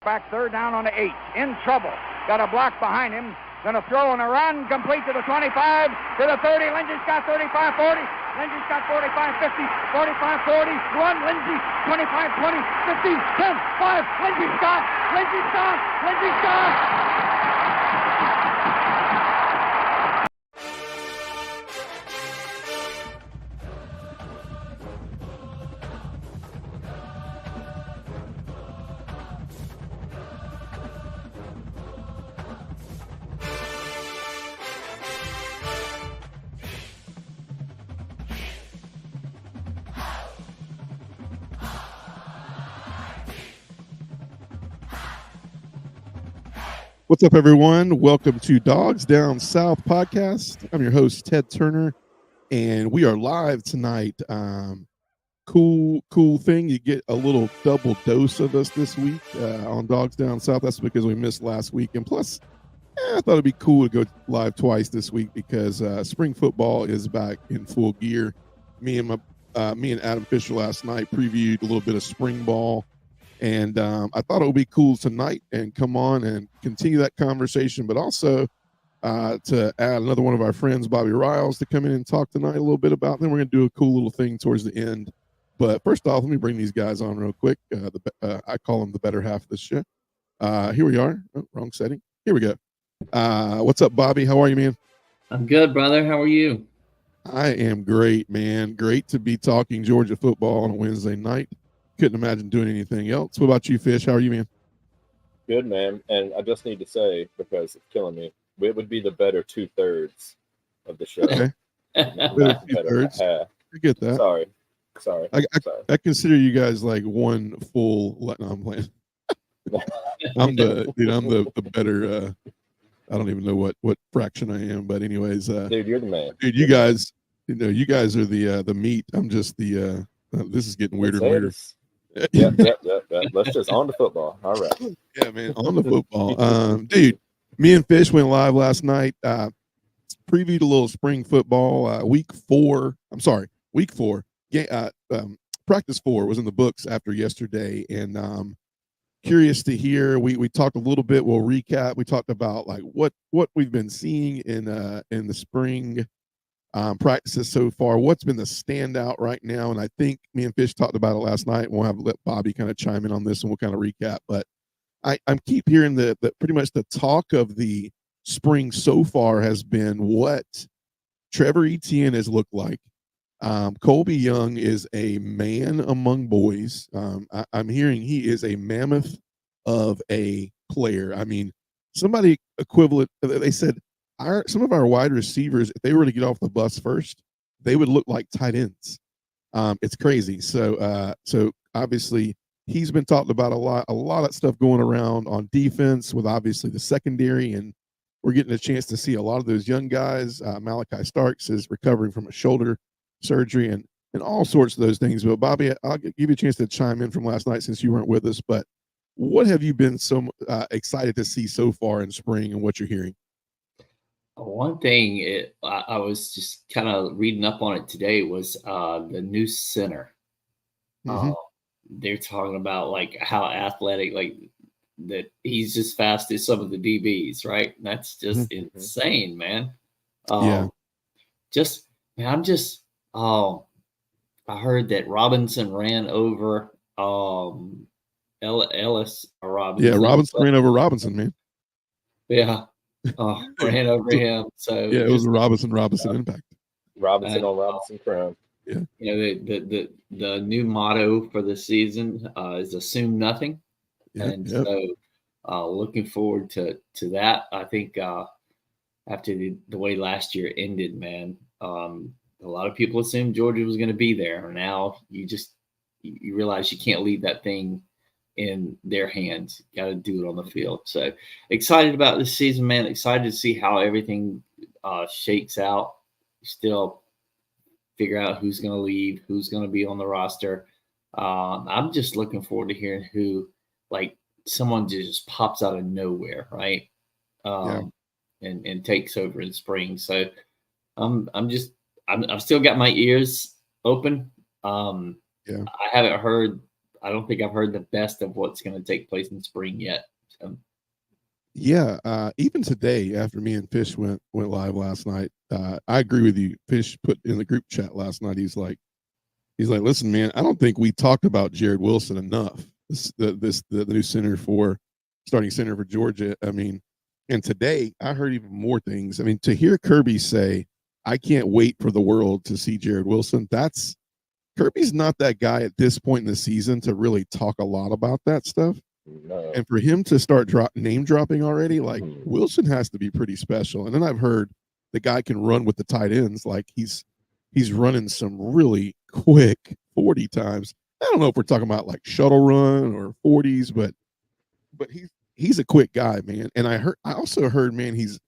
back, third down on the 8. In trouble. Got a block behind him. Gonna throw and a run, complete to the 25, to the 30. Lindsey's got 35, 40. Lindsey's got 45, 50, 45, 40. Run, Lindsey, 25, 20, 50, 10, 5. Lindsey stop. Lindsey stop. Lindsey stop. What's up, everyone? Welcome to Dogs Down South podcast. I'm your host, Ted Turner, and we are live tonight. Cool thing. You get a little double dose of us this week on Dogs Down South. That's because we missed last week. And plus, I thought it'd be cool to go live twice this week because spring football is back in full gear. Me and Adam Fisher last night previewed a little bit of spring ball. And I thought it would be cool tonight and come on and continue that conversation, but also to add another one of our friends, Bobby Ryals, to come in and talk tonight a little bit about them. We're going to do a cool little thing towards the end. But first off, let me bring these guys on real quick. I call them the better half of this show. Here we are. Oh, wrong setting. Here we go. What's up, Bobby? How are you, man? I'm good, brother. How are you? I am great, man. Great to be talking Georgia football on a Wednesday night. Couldn't imagine doing anything else. What about you, Fish? How are you, man? Good, man. And I just need to say, because it's killing me, it would be the better 2/3 of the show. Okay. Better 2/3. I get that. Sorry. I consider you guys like one full. No, I'm playing. I'm the better. I don't even know what fraction I am, but anyways, dude, you're the man. Dude, you guys are the meat. I'm just the. This is getting weirder and weirder. Yep. Let's just on to football. All right. Yeah, man, on the football. Dude, me and Fish went live last night. Previewed a little spring football. Week 4. Practice 4 was in the books after yesterday, and curious to hear. We talked a little bit. We'll recap. We talked about like what we've been seeing in the spring practices so far. What's been the standout right now? And I think me and Fish talked about it last night. We'll have let Bobby kind of chime in on this and we'll kind of recap. But I'm keep hearing that pretty much the talk of the spring so far has been what Trevor Etienne has looked like. Colby Young is a man among boys. I'm hearing he is a mammoth of a player. I mean, somebody equivalent. They said some of our wide receivers, if they were to get off the bus first, they would look like tight ends. It's crazy. So obviously he's been talked about a lot of stuff going around on defense with obviously the secondary, and we're getting a chance to see a lot of those young guys. Malachi Starks is recovering from a shoulder surgery and all sorts of those things. But Bobby, I'll give you a chance to chime in from last night since you weren't with us. But what have you been so excited to see so far in spring and what you're hearing? One thing I was just kind of reading up on it today was the new center. Mm-hmm. They're talking about like how athletic, like that he's just fast as some of the DBs, right? And that's just insane, man. Yeah. I heard that Robinson ran over Ellis or Robinson. Yeah, Robinson ran over Robinson, man. Yeah. Ran over him. So yeah, it was a Robinson impact. Robinson on Robinson crown. Yeah. You know, the new motto for the season is assume nothing. So looking forward to that. I think after the way last year ended, man, a lot of people assumed Georgia was going to be there. Now you realize you can't leave that thing in their hands. Got to do it on the field. So excited about this season, man. Excited to see how everything shakes out. Still figure out who's going to leave, who's going to be on the roster. I'm just looking forward to hearing who, like, someone just pops out of nowhere, right? And takes over in spring. So I've still got my ears open. I haven't heard I don't think I've heard the best of what's going to take place in spring yet. So. Yeah, even today, after me and Fish went live last night, I agree with you. Fish put in the group chat last night. He's like, listen, man, I don't think we talked about Jared Wilson enough. The new starting center for Georgia. I mean, and today I heard even more things. I mean, to hear Kirby say, "I can't wait for the world to see Jared Wilson," Kirby's not that guy at this point in the season to really talk a lot about that stuff. No. And for him to start name dropping already, like Wilson has to be pretty special. And then I've heard the guy can run with the tight ends. Like he's running some really quick 40 times. I don't know if we're talking about like shuttle run or 40s, but he's a quick guy, man. And I also heard, man, he's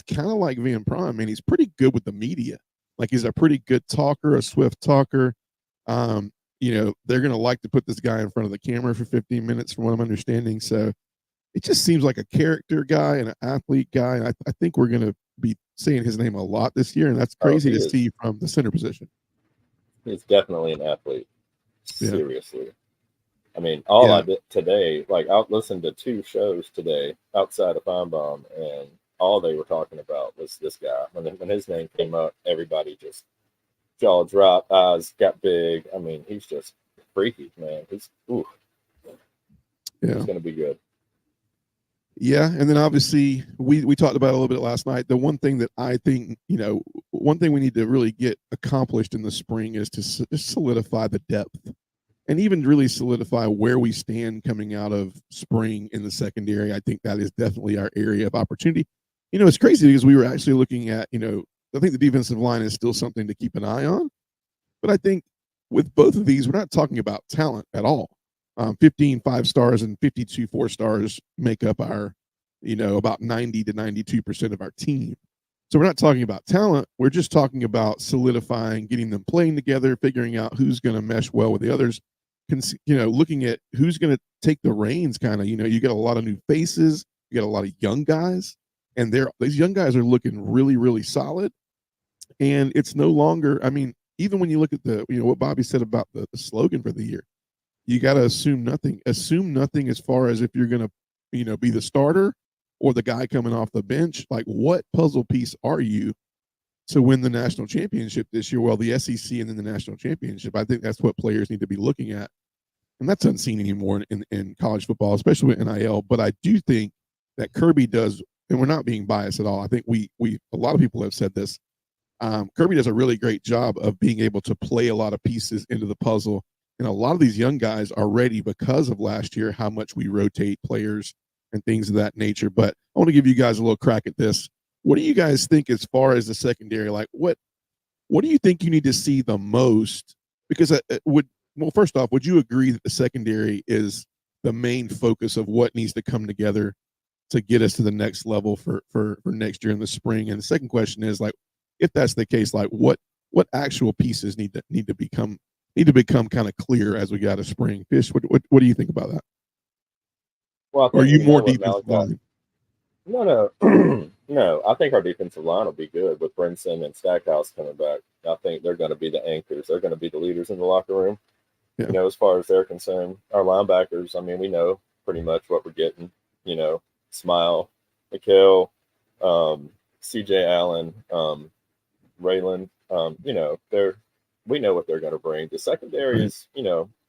kind of like Van Prime, man. He's pretty good with the media. Like he's a pretty good talker, a swift talker. They're going to like to put this guy in front of the camera for 15 minutes from what I'm understanding. So it just seems like a character guy and an athlete guy. And I think we're going to be saying his name a lot this year. And that's crazy to see from the center position. He's definitely an athlete. Seriously. Yeah. I mean, I did today, like I listened to 2 shows today outside of Feinbaum, and all they were talking about was this guy. When his name came up, everybody just jaw dropped, eyes got big. I mean, he's just freaky, man. He's going to be good. Yeah, and then obviously we talked about it a little bit last night. The one thing that I think, one thing we need to really get accomplished in the spring is to solidify the depth and even really solidify where we stand coming out of spring in the secondary. I think that is definitely our area of opportunity. It's crazy because we were actually looking at, I think the defensive line is still something to keep an eye on. But I think with both of these, we're not talking about talent at all. 15 5-stars and 52 4-stars make up our, about 90 to 92% of our team. So we're not talking about talent. We're just talking about solidifying, getting them playing together, figuring out who's going to mesh well with the others, looking at who's going to take the reins kind of, you get a lot of new faces, you got a lot of young guys, and these young guys are looking really, really solid. And it's no longer, I mean, even when you look at what Bobby said about the slogan for the year, you got to assume nothing as far as if you're going to, be the starter or the guy coming off the bench. Like, what puzzle piece are you to win the national championship this year? Well, the SEC and then the national championship. I think that's what players need to be looking at. And that's unseen anymore in college football, especially with NIL. But I do think that Kirby does, and we're not being biased at all. I think a lot of people have said this. Kirby does a really great job of being able to play a lot of pieces into the puzzle. And a lot of these young guys are ready because of last year, how much we rotate players and things of that nature. But I want to give you guys a little crack at this. What do you guys think as far as the secondary? Like, what do you think you need to see the most? Because first off, would you agree that the secondary is the main focus of what needs to come together to get us to the next level for next year in the spring? And the second question is, like, if that's the case, like what actual pieces need to become kind of clear as we got a spring? Fish, what do you think about that? Well, are you more defensive line? No, no. I think our defensive line will be good with Brinson and Stackhouse coming back. I think they're going to be the anchors. They're going to be the leaders in the locker room. Yeah. As far as they're concerned, our linebackers, I mean, we know pretty much what we're getting. Smile, Mikhail, CJ Allen, Raylan, we know what they're going to bring. The secondary is,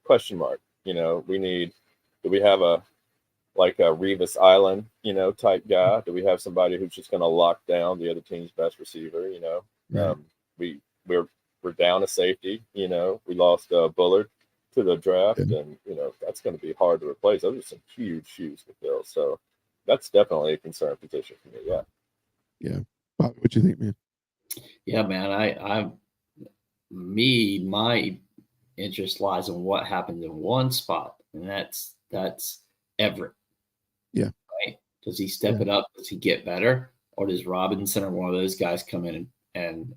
question mark. Do we have a Revis Island, type guy? Do we have somebody who's just going to lock down the other team's best receiver? Right. We're down a safety. We lost Bullard to the draft, and that's going to be hard to replace. Those are some huge shoes to fill. So that's definitely a concern position for me. Yeah. Yeah. Bob, what you think, man? Yeah, man. My interest lies in what happens in one spot, and that's Everett. Yeah. Right? Does he step it up? Does he get better? Or does Robinson or one of those guys come in and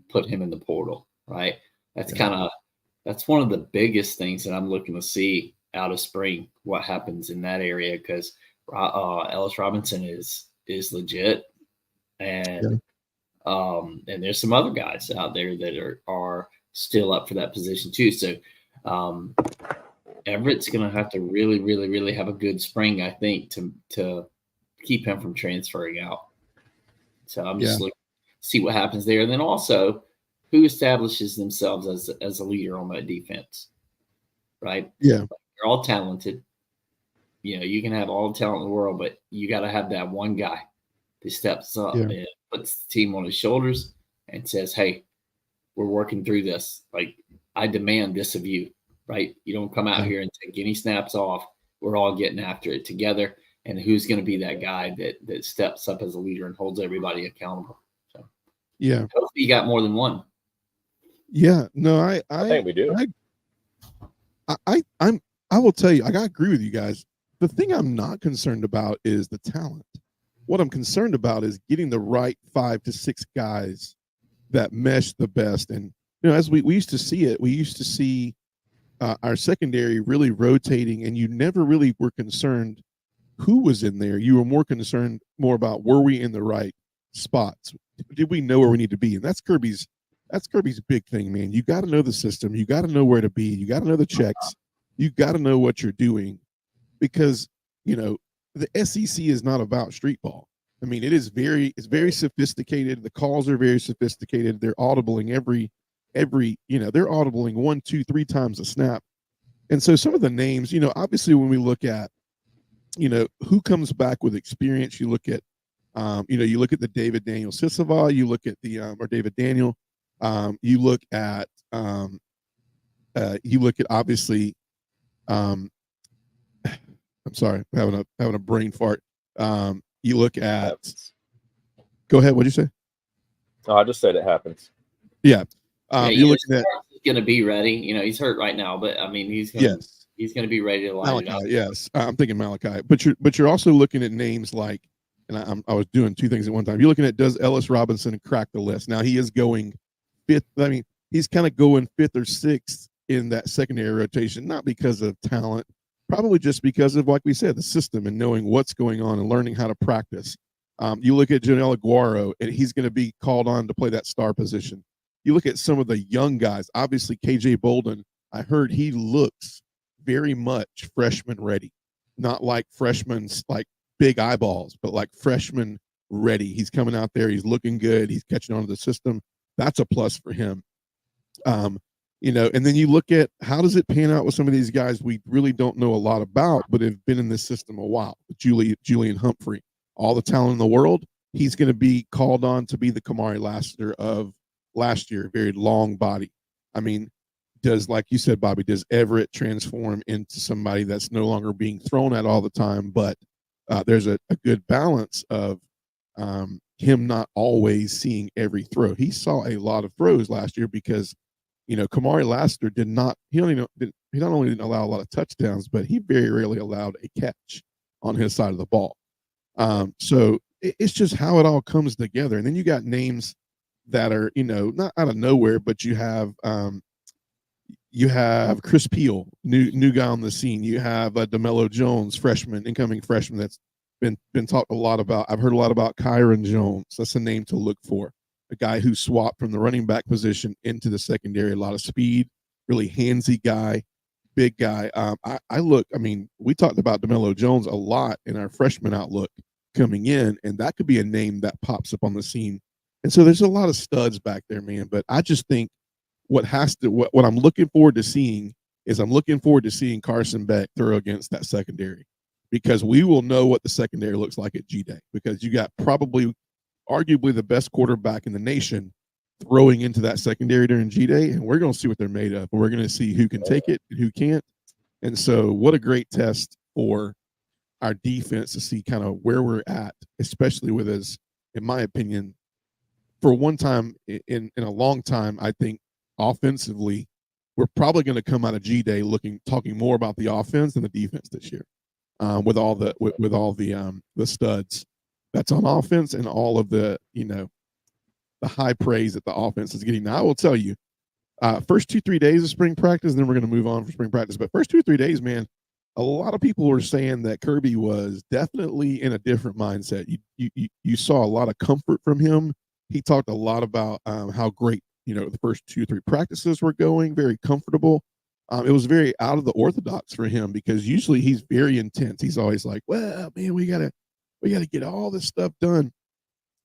put him in the portal? Right. That's one of the biggest things that I'm looking to see out of spring, what happens in that area, because Ellis Robinson is legit. And and there's some other guys out there that are still up for that position too. So Everett's going to have to really, really, really have a good spring, I think, to keep him from transferring out. So I'm just looking to see what happens there. And then also, who establishes themselves as a leader on that defense, right? Yeah. They're all talented. You can have all the talent in the world, but you got to have that one guy that steps up and puts the team on his shoulders and says, hey, we're working through this. Like, I demand this of you, right? You don't come out here and take any snaps off. We're all getting after it together. And who's going to be that guy that steps up as a leader and holds everybody accountable? So, hopefully you got more than one. Yeah, no, I think we do. I will tell you, I agree with you guys. The thing I'm not concerned about is the talent. What I'm concerned about is getting the right 5 to 6 guys that mesh the best. And as we used to see it, we used to see our secondary really rotating, and you never really were concerned who was in there. You were more concerned about, were we in the right spots? Did we know where we need to be? And that's Kirby's big thing, man. You got to know the system. You got to know where to be. You got to know the checks. You got to know what you're doing, because the SEC is not about street ball. I mean, it's very sophisticated. The calls are very sophisticated. They're audibling every they're audibling 1, 2, 3 times a snap. And so some of the names, obviously when we look at who comes back with experience, you look at you look at the David Daniel Sisava, you look at the or David Daniel, you look at obviously I'm sorry, I'm having a brain fart. You look at go ahead, what'd you say? Oh, I just said it happens. Yeah. You're looking at he's gonna be ready. He's hurt right now, but I mean he's gonna be ready to light it up. Yes, I'm thinking Malachi, but you're also looking at names like, and I was doing 2 things at one time. You're looking at, does Ellis Robinson crack the list? Now he is going 5th. I mean, he's kind of going 5th or 6th in that secondary rotation, not because of talent, probably just because of, like we said, the system and knowing what's going on and learning how to practice. You look at Janelle Aguero, and he's going to be called on to play that star position. You look at some of the young guys, obviously KJ Bolden. I heard he looks very much freshman ready, not like freshmen like big eyeballs, but like freshman ready. He's coming out there. He's looking good. He's catching on to the system. That's a plus for him. And then you look at, how does it pan out with some of these guys we really don't know a lot about, but have been in this system a while. Julian Humphrey, all the talent in the world. He's going to be called on to be the Kamari Lassiter of last year, very long body. I mean, like you said, Bobby, does Everett transform into somebody that's no longer being thrown at all the time, but there's a good balance of him not always seeing every throw. He saw a lot of throws last year because, Kamari Lassiter not only didn't allow a lot of touchdowns, but he very rarely allowed a catch on his side of the ball. So it's just how it all comes together. And then you got names that are, not out of nowhere, but you have Chris Peel, new guy on the scene. You have DeMello Jones, incoming freshman that's been talked a lot about. I've heard a lot about Kyron Jones. That's a name to look for. A guy who swapped from the running back position into the secondary. A lot of speed, really handsy guy, big guy. We talked about DeMello Jones a lot in our freshman outlook coming in, and that could be a name that pops up on the scene. And so there's a lot of studs back there, man. But I just think what I'm looking forward to seeing is Carson Beck throw against that secondary, because we will know what the secondary looks like at G-Day, because you got probably arguably the best quarterback in the nation throwing into that secondary during G-Day, and we're going to see what they're made of. We're going to see who can take it and who can't. And so what a great test for our defense to see kind of where we're at, especially with us, in my opinion, for one time in a long time, I think offensively, we're probably going to come out of G-Day talking more about the offense than the defense this year, with all the studs that's on offense and all of the the high praise that the offense is getting. Now, I will tell you, first 2-3 days of spring practice, and then we're going to move on for spring practice. But first 2-3 days, man, a lot of people were saying that Kirby was definitely in a different mindset. You saw a lot of comfort from him. He talked a lot about how great, the first 2-3 practices were going, very comfortable. It was very out of the orthodox for him because usually he's very intense. He's always like, well, man, we gotta get all this stuff done.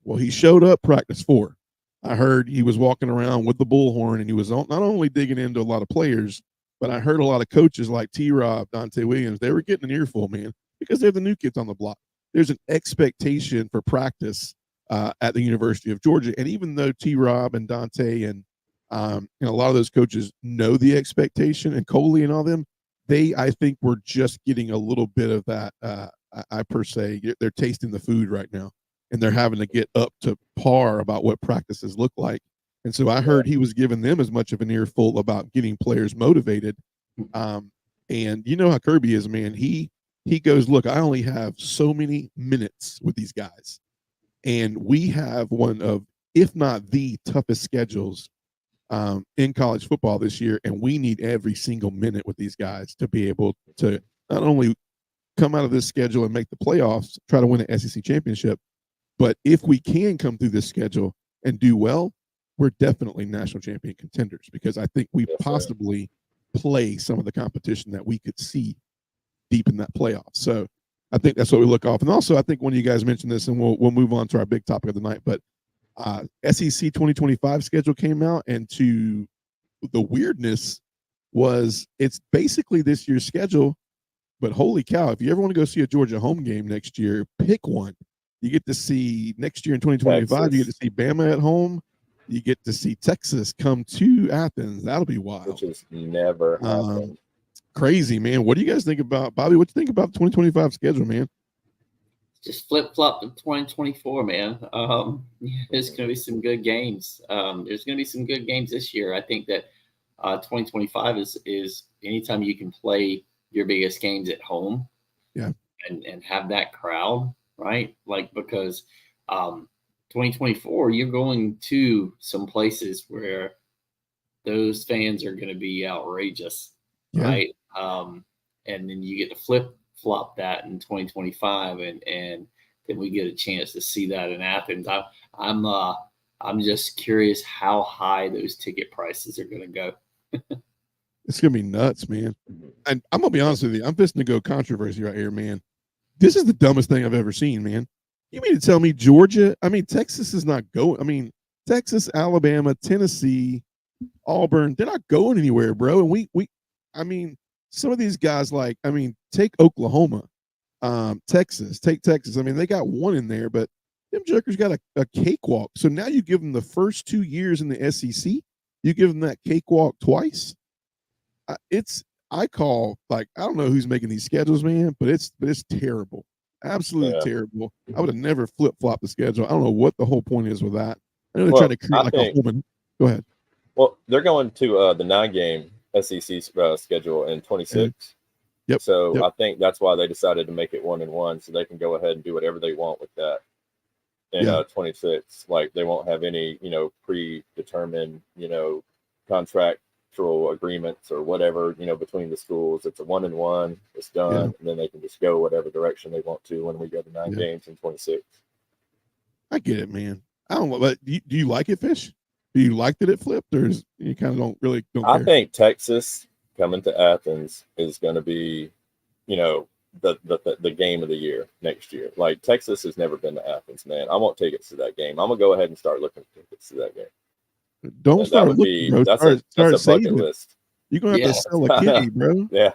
Well, he showed up practice 4. I heard he was walking around with the bullhorn, and he was not only digging into a lot of players, but I heard a lot of coaches like T-Rob, Dante Williams, they were getting an earful, man, because they're the new kids on the block. There's an expectation for practice at the University of Georgia. And even though T-Rob and Dante and a lot of those coaches know the expectation, and Coley and all them, I think we're just getting a little bit of that. I per se, they're tasting the food right now, and they're having to get up to par about what practices look like. And so I heard he was giving them as much of an earful about getting players motivated. And you know how Kirby is, man. He goes, look, I only have so many minutes with these guys. And we have one of, if not the toughest schedules in college football this year. And we need every single minute with these guys to be able to not only come out of this schedule and make the playoffs, try to win an SEC championship, but if we can come through this schedule and do well, we're definitely national champion contenders, because I think we possibly play some of the competition that we could see deep in that playoff. So I think that's what we look off. And also, I think one of you guys mentioned this, and we'll move on to our big topic of the night, but SEC 2025 schedule came out, and to the weirdness was it's basically this year's schedule, but holy cow, if you ever want to go see a Georgia home game next year, pick one. You get to see next year in 2025, Texas. You get to see Bama at home. You get to see Texas come to Athens. That'll be wild. Which has never happened. Crazy, man. What do you guys think about, Bobby, what do you think about the 2025 schedule, man? Just flip-flop to 2024, man. There's going to be some good games. There's going to be some good games this year. I think that 2025 is anytime you can play your biggest games at home, and have that crowd, right? Like, because 2024, you're going to some places where those fans are going to be outrageous, right? And then you get to flip-flop that in 2025, and then we get a chance to see that in Athens. I'm just curious how high those ticket prices are going to go. It's going to be nuts, man. And I'm going to be honest with you. I'm fixing to go controversy right here, man. This is the dumbest thing I've ever seen, man. You mean to tell me Texas is not going? Texas, Alabama, Tennessee, Auburn, they're not going anywhere, bro. And some of these guys, take Oklahoma, Texas. They got one in there, but them jerkers got a cakewalk. So now you give them the first 2 years in the SEC, you give them that cakewalk twice. I don't know who's making these schedules, man, but it's terrible. Absolutely terrible. I would have never flip-flopped the schedule. I don't know what the whole point is with that. I know they're trying to create a home. Go ahead. Well, they're going to the 9-game SEC schedule in 26. So I think that's why they decided to make it 1-1, so they can go ahead and do whatever they want with that in 26. Like, they won't have any, predetermined, contractual agreements or whatever, between the schools. It's a 1-1. It's done, and then they can just go whatever direction they want to when we go to 9 games in 26. I get it, man. I don't know, but do you like it, Fish? Do you like that it flipped, or you kind of don't care? I think Texas coming to Athens is going to be, the game of the year next year. Like, Texas has never been to Athens, man. I want tickets to that game. I'm gonna go ahead and start looking for tickets to that game. Don't start looking, bro. That's a bucket list. You're gonna have to sell a kitty, bro. Yeah.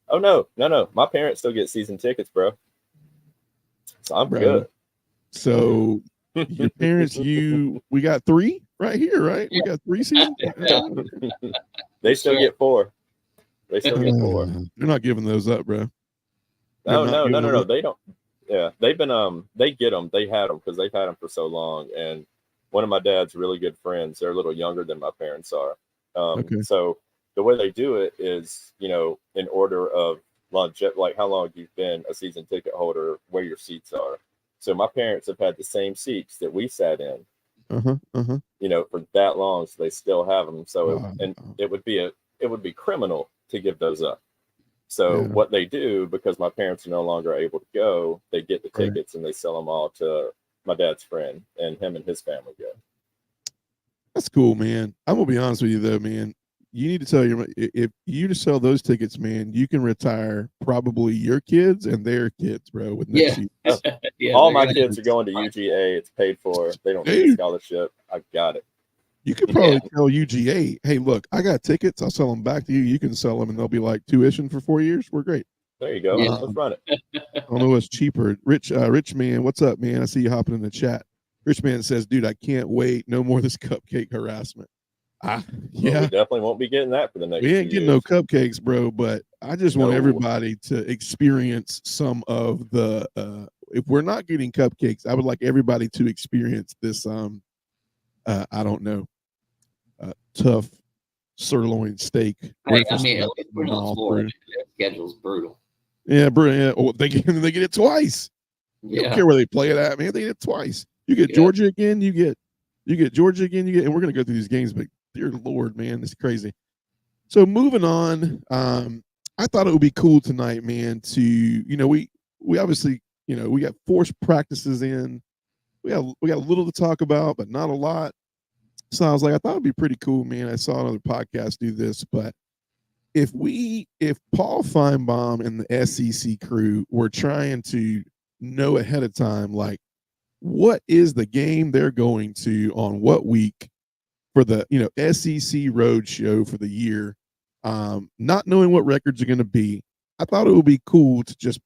Oh no. My parents still get season tickets, bro. So I'm good. So your parents, we got 3 right here, right? We got 3 seasons. They still get 4. They still get 4. They're not giving those up, bro. No. They don't. Yeah, they've been they get them. They had them because they've had them for so long. And one of my dad's really good friends, they're a little younger than my parents are. So the way they do it is, in order of longevity, like how long you've been a season ticket holder, where your seats are. So my parents have had the same seats that we sat in, for that long. So they still have them. So it would be criminal to give those up. So what they do, because my parents are no longer able to go, they get the tickets and they sell them all to my dad's friend, and him and his family go. That's cool, man. I'm gonna be honest with you though, man. you need to tell your if you just sell those tickets, man, you can retire probably your kids and their kids, bro. With next season. Yeah, all my kids are going to UGA. It's paid for. They don't need a scholarship. I got it. You could probably tell UGA, hey, look, I got tickets. I'll sell them back to you. You can sell them, and they'll be like tuition for 4 years. We're great. There you go. Let's run it. I don't know what's cheaper. Rich man, what's up, man? I see you hopping in the chat. Rich man says, dude, I can't wait. No more of this cupcake harassment. Yeah, we definitely won't be getting that for the next. We ain't getting no cupcakes, bro. But I just want everybody to experience some of the. If we're not getting cupcakes, I would like everybody to experience this. I don't know, tough sirloin steak. Hey, I mean, at least we're not Florida. Their schedule's brutal. Yeah, brilliant. Oh, they get it twice. You don't care where they play it at, man. They get it twice. You get Georgia again. You get Georgia again. And we're gonna go through these games, but dear Lord, man, it's crazy. So moving on, I thought it would be cool tonight, man. To we obviously we got forced practices in. We got a little to talk about, but not a lot. So I was like, I thought it'd be pretty cool, man. I saw another podcast do this, but if Paul Feinbaum and the SEC crew were trying to know ahead of time, like, what is the game they're going to on what week for the SEC road show for the year, not knowing what records are going to be, I thought it would be cool to just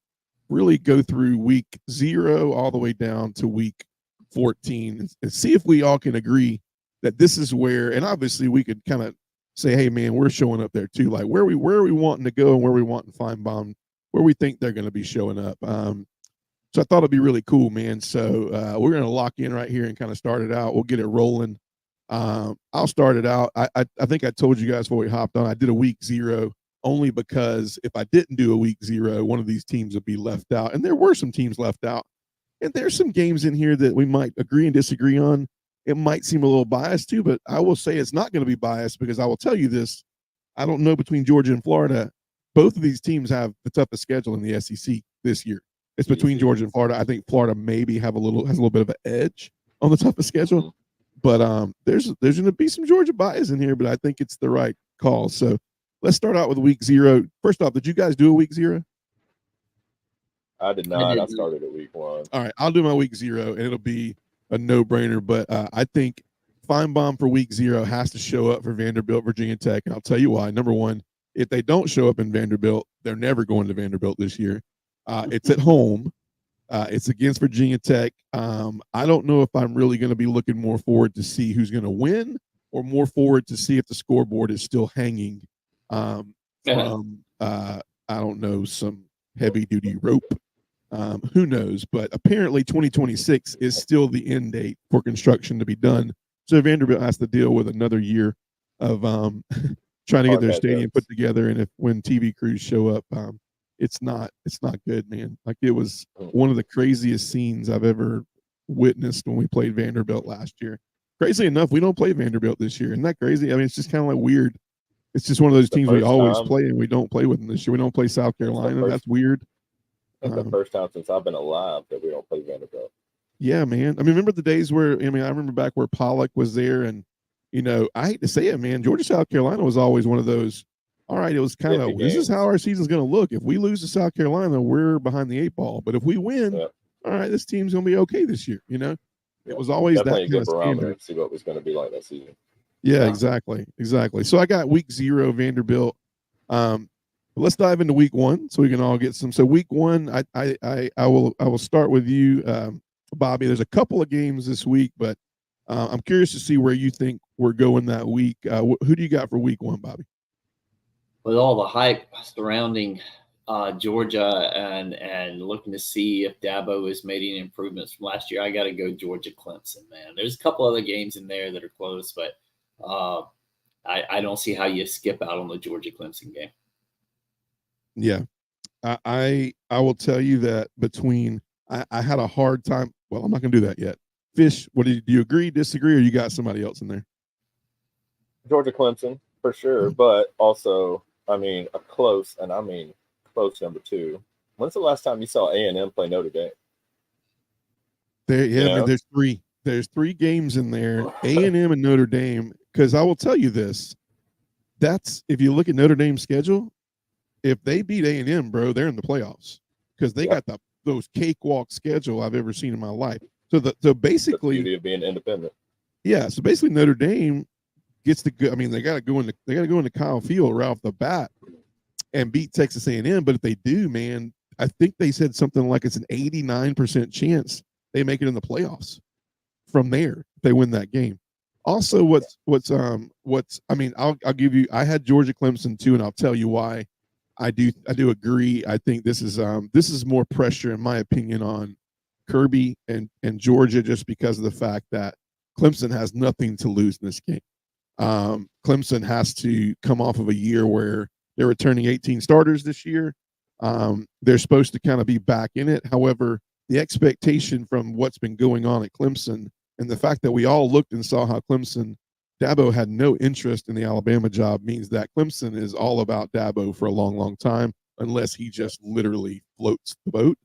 really go through week 0 all the way down to week 14 and see if we all can agree that this is where, and obviously we could kind of say, hey man, we're showing up there too, like where are we wanting to go and where we want to Feinbaum, where we think they're going to be showing up. So I thought it'd be really cool, man. So we're going to lock in right here and kind of start it out. We'll get it rolling. I'll start it out. I think I told you guys before we hopped on, I did a week 0 only because if I didn't do a week 0, one of these teams would be left out. And there were some teams left out. And there's some games in here that we might agree and disagree on. It might seem a little biased too, but I will say it's not going to be biased because I will tell you this. I don't know between Georgia and Florida. Both of these teams have the toughest schedule in the SEC this year. It's between Georgia and Florida. I think Florida maybe has a little bit of an edge on the toughest schedule. But there's going to be some Georgia bias in here, but I think it's the right call. So let's start out with week 0. First off, did you guys do a week 0? I did not. I started at week 1. All right, I'll do my week 0, and it'll be a no-brainer. But I think Feinbaum for week 0 has to show up for Vanderbilt, Virginia Tech, and I'll tell you why. Number one, if they don't show up in Vanderbilt, they're never going to Vanderbilt this year. It's at home. It's against Virginia Tech. I don't know if I'm really going to be looking more forward to see who's going to win or more forward to see if the scoreboard is still hanging from, I don't know, some heavy-duty rope. Who knows? But apparently 2026 is still the end date for construction to be done. So Vanderbilt has to deal with another year of trying to get their stadium put together. And when TV crews show up, it's not good, man. Like, it was one of the craziest scenes I've ever witnessed when we played Vanderbilt last year. Crazy enough, we don't play Vanderbilt this year. Isn't that crazy? I mean, it's just kind of like weird. It's just one of those teams we always play and we don't play with them this year. We don't play South Carolina. That's weird. It's the first time since I've been alive that we don't play Vanderbilt. Yeah, man. I mean, remember the days where, I remember back where Pollock was there, and, I hate to say it, man, Georgia, South Carolina was always one of those, all right, it was kind of, this is how our season's going to look. If we lose to South Carolina, we're behind the 8 ball. But if we win, all right, this team's going to be okay this year, It was always definitely that kind of standard. To see what was going to be like that season. Yeah, exactly. So I got week 0 Vanderbilt. Let's dive into week 1 so we can all get some. So week 1, I will start with you, Bobby. There's a couple of games this week, but I'm curious to see where you think we're going that week. Who do you got for week 1, Bobby? With all the hype surrounding Georgia and looking to see if Dabo is making improvements from last year, I got to go Georgia Clemson, man. There's a couple other games in there that are close, but I don't see how you skip out on the Georgia Clemson game. Yeah, I will tell you that between I had a hard time. Well, I'm not going to do that yet. Fish, do you agree, disagree, or you got somebody else in there? Georgia Clemson for sure, but also a close number 2. When's the last time you saw A&M play Notre Dame? There's 3. There's 3 games in there, A&M and Notre Dame. Because I will tell you this, that's if you look at Notre Dame's schedule, if they beat A&M, bro, they're in the playoffs because they got those cakewalk schedule I've ever seen in my life. So basically, the beauty of being independent. Yeah, so basically Notre Dame gets the good. I mean, they got to go into Kyle Field right off the bat and beat Texas A&M. But if they do, man, I think they said something like it's an 89% chance they make it in the playoffs from there if they win that game. Also, I mean, I'll give you. I had Georgia Clemson too, and I'll tell you why. I do agree. I think this is more pressure, in my opinion, on Kirby and Georgia, just because of the fact that Clemson has nothing to lose in this game. Clemson has to come off of a year where they're returning 18 starters this year. They're supposed to kind of be back in it. However, the expectation from what's been going on at Clemson and the fact that we all looked and saw how Dabo had no interest in the Alabama job means that Clemson is all about Dabo for a long, long time, unless he just literally floats the boat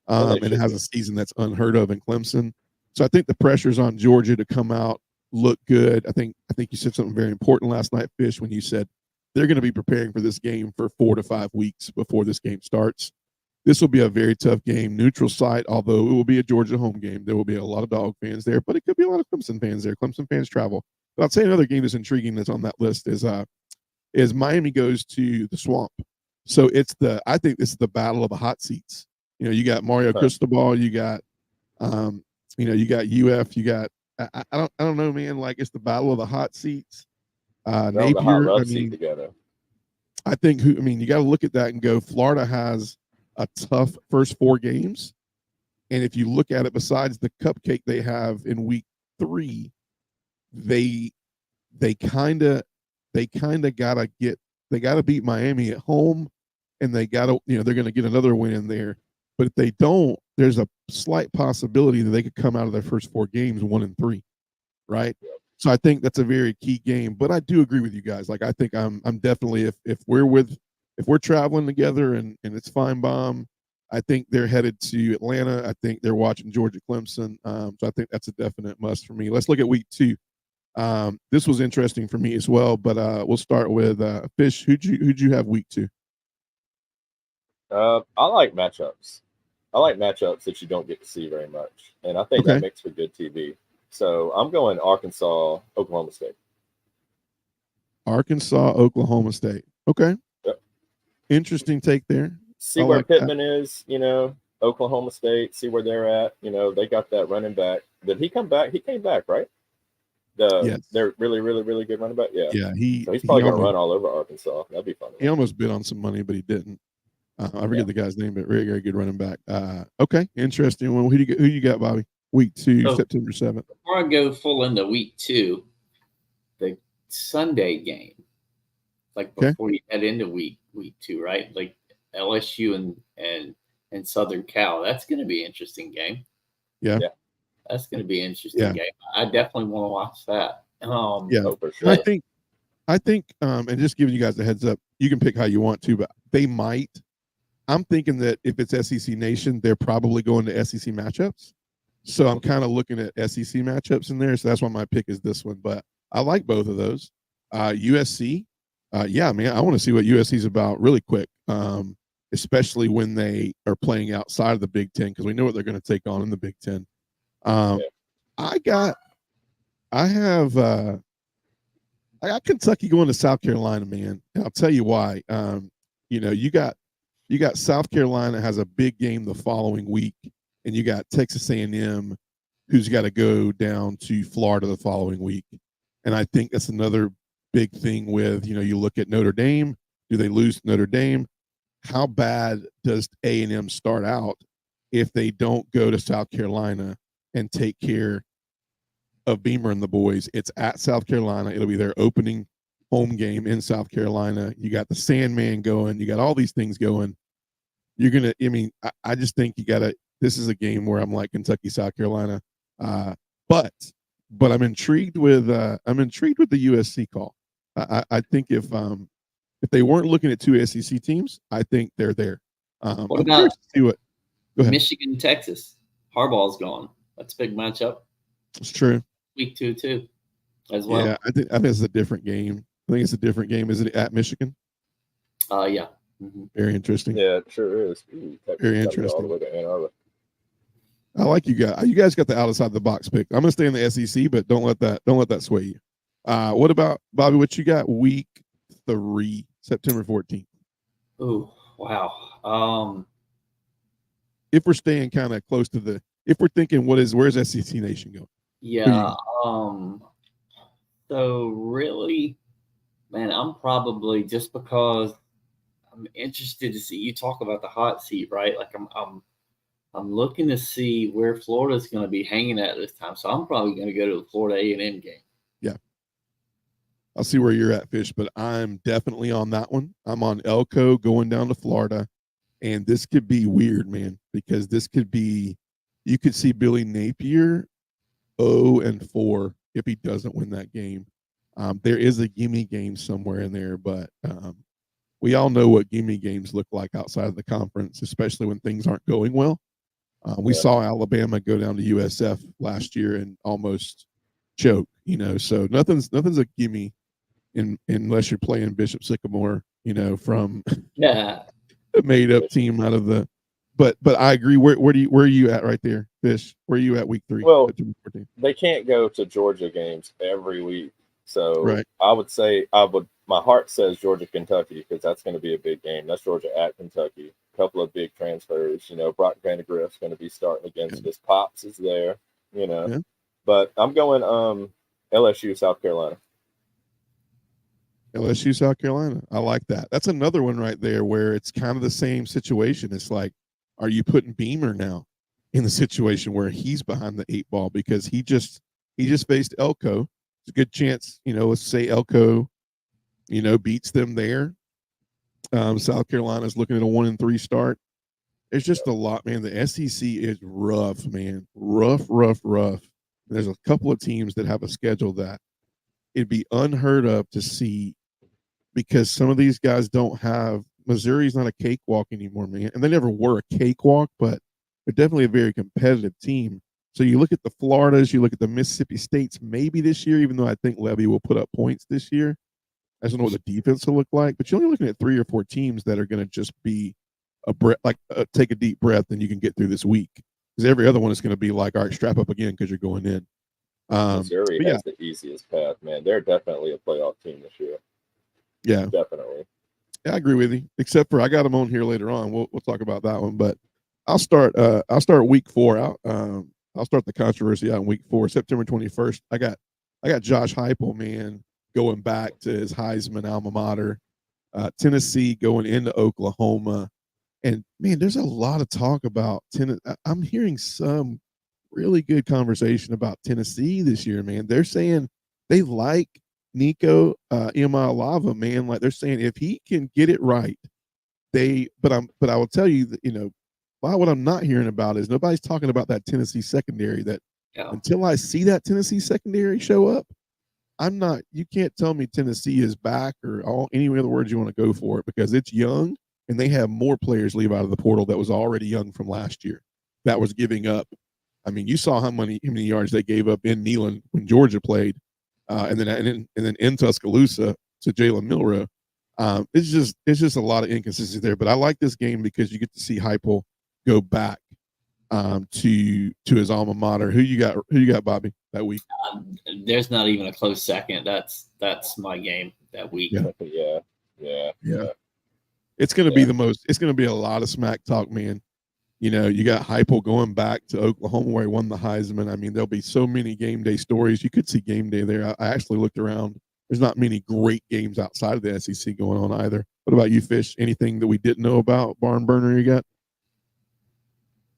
and has a season that's unheard of in Clemson. So I think the pressure's on Georgia to come out, look good. I think you said something very important last night, Fish, when you said they're going to be preparing for this game for 4 to 5 weeks before this game starts. This will be a very tough game, neutral site, although it will be a Georgia home game. There will be a lot of Dog fans there, but it could be a lot of Clemson fans there. Clemson fans travel. But I'd say another game that's intriguing that's on that list is Miami goes to the Swamp. So I think this is the battle of the hot seats. You know, you got Mario Cristobal, you got you got UF, you got I don't know, man. Like, it's the battle of the hot seats. Napier, I think you got to look at that and go, Florida has a tough first 4 games. And if you look at it, besides the cupcake they have in week 3, they kind of gotta beat Miami at home, and they gotta, they're gonna get another win in there. But if they don't, there's a slight possibility that they could come out of their first 4 games 1-3, right? So I think that's a very key game. But I do agree with you guys. Like, I think I'm definitely, if we're traveling together and it's Feinbaum, I think they're headed to Atlanta. I think they're watching Georgia Clemson. So I think that's a definite must for me. Let's look at week 2. This was interesting for me as well, but we'll start with Fish. Who'd you have week 2? I like matchups. I like matchups that you don't get to see very much, and I think that makes for good TV. So I'm going Arkansas, Oklahoma State. Arkansas, Oklahoma State. Okay. Yep. Interesting take there. See where Pittman is, Oklahoma State, see where they're at. They got that running back. Did he come back? He came back, right? They're really, really, really good running back. Yeah. Yeah. He's probably going to run all over Arkansas. That'd be fun. He almost bid on some money, but he didn't. I forget the guy's name, but very, very good running back. Okay. Interesting one. Who you got, Bobby? Week 2, September 7th. Before I go full into week 2, the Sunday game, like before you head into week 2, right? Like LSU and Southern Cal. That's going to be an interesting game. Yeah. That's going to be an interesting game. I definitely want to watch that. For sure. I think, and just giving you guys a heads up, you can pick how you want to, but they might. I'm thinking that if it's SEC Nation, they're probably going to SEC matchups. So I'm kind of looking at SEC matchups in there. So that's why my pick is this one. But I like both of those. USC, man, I want to see what USC is about really quick, especially when they are playing outside of the Big Ten, because we know what they're going to take on in the Big Ten. I got Kentucky going to South Carolina, man. And I'll tell you why. You got South Carolina has a big game the following week, and you got Texas A&M, who's got to go down to Florida the following week. And I think that's another big thing with, you look at Notre Dame. Do they lose to Notre Dame? How bad does A&M start out if they don't go to South Carolina and take care of Beamer and the boys? It's at South Carolina. It'll be their opening home game in South Carolina. You got the Sandman going. You got all these things going. You're going to, I just think this is a game where I'm like Kentucky, South Carolina. But I'm intrigued with the USC call. I think if they weren't looking at 2 SEC teams, I think they're there. What about go ahead. Michigan, Texas? Harbaugh's gone. That's a big matchup. It's true. Week 2 too, as well. Yeah, I think it's a different game. I think it's a different game. Is it at Michigan? Yeah. Mm-hmm. Very interesting. Yeah, it sure is. Ooh, very interesting. All the way to Ann Arbor. I like you guys. You guys got the outside the box pick. I'm gonna stay in the SEC, but don't let that sway you. What about Bobby? What you got? Week 3, September 14th. Oh wow. If we're staying kind of close to if we're thinking, where's SEC Nation going? Yeah. So really, man, I'm probably, just because I'm interested to see you talk about the hot seat, right? Like I'm looking to see where Florida's going to be hanging at this time. So I'm probably going to go to the Florida A&M game. Yeah. I'll see where you're at, Fish, but I'm definitely on that one. I'm on Elko going down to Florida, and this could be weird, man, because you could see Billy Napier 0-4 if he doesn't win that game. There is a gimme game somewhere in there, but we all know what gimme games look like outside of the conference, especially when things aren't going well. We saw Alabama go down to USF last year and almost choke, so nothing's a gimme unless you're playing Bishop Sycamore, from a made up team out of the. But I agree. Where are you at right there, Fish? Where are you at week 3? Well, they can't go to Georgia games every week, so right. I would say my heart says Georgia Kentucky, because that's going to be a big game. That's Georgia at Kentucky. A couple of big transfers. Brock Vandegrift's going to be starting against his pops is there. Yeah. But I'm going LSU South Carolina. LSU South Carolina. I like that. That's another one right there where it's kind of the same situation. It's like, are you putting Beamer now in the situation where he's behind the 8 ball because he just faced Elko? It's a good chance, let's say Elko, beats them there. South Carolina's looking at a 1-3 start. There's just a lot, man. The SEC is rough, man. Rough. There's a couple of teams that have a schedule that it'd be unheard of to see, because some of these guys don't have. Missouri's not a cakewalk anymore, man. And they never were a cakewalk, but they're definitely a very competitive team. So you look at the Floridas, you look at the Mississippi States take this year, even though I think Levy will put up points this year. I don't know what the defense will look like, but you're only looking at 3 or 4 teams that are going to just be take a deep breath and you can get through this week. Because every other one is going to be like, all right, strap up again because you're going in. Missouri has the easiest path, man. They're definitely a playoff team this year. Yeah, definitely. Yeah, I agree with you. Except for I got them on here later on. We'll talk about that one. But I'll start week 4 out. I'll start the controversy out in week 4, September 21st. I got Josh Heupel, man, going back to his Heisman alma mater. Tennessee going into Oklahoma, and man, there's a lot of talk about Tennessee. I'm hearing some really good conversation about Tennessee this year, man. They're saying they like Nico Iamaleava, man. Like they're saying if he can get it right, but I will tell you that, what I'm not hearing about is nobody's talking about that Tennessee secondary. That until I see that Tennessee secondary show up, you can't tell me Tennessee is back or any other words you want to go for it, because it's young and they have more players leave out of the portal that was already young from last year that was giving up. I mean, you saw how many yards they gave up in Neyland when Georgia played, and then in Tuscaloosa to Jalen Milroe. It's just a lot of inconsistency there. But I like this game because you get to see Heupel go back to his alma mater. Who you got, Bobby, that week? There's not even a close second. That's my game that week. Yeah. It's going to be it's going to be a lot of smack talk, man. You got Heupel going back to Oklahoma where he won the Heisman. I mean, there'll be so many game day stories. You could see game day there. I actually looked around. There's not many great games outside of the SEC going on either. What about you, Fish? Anything that we didn't know about? Barn burner you got?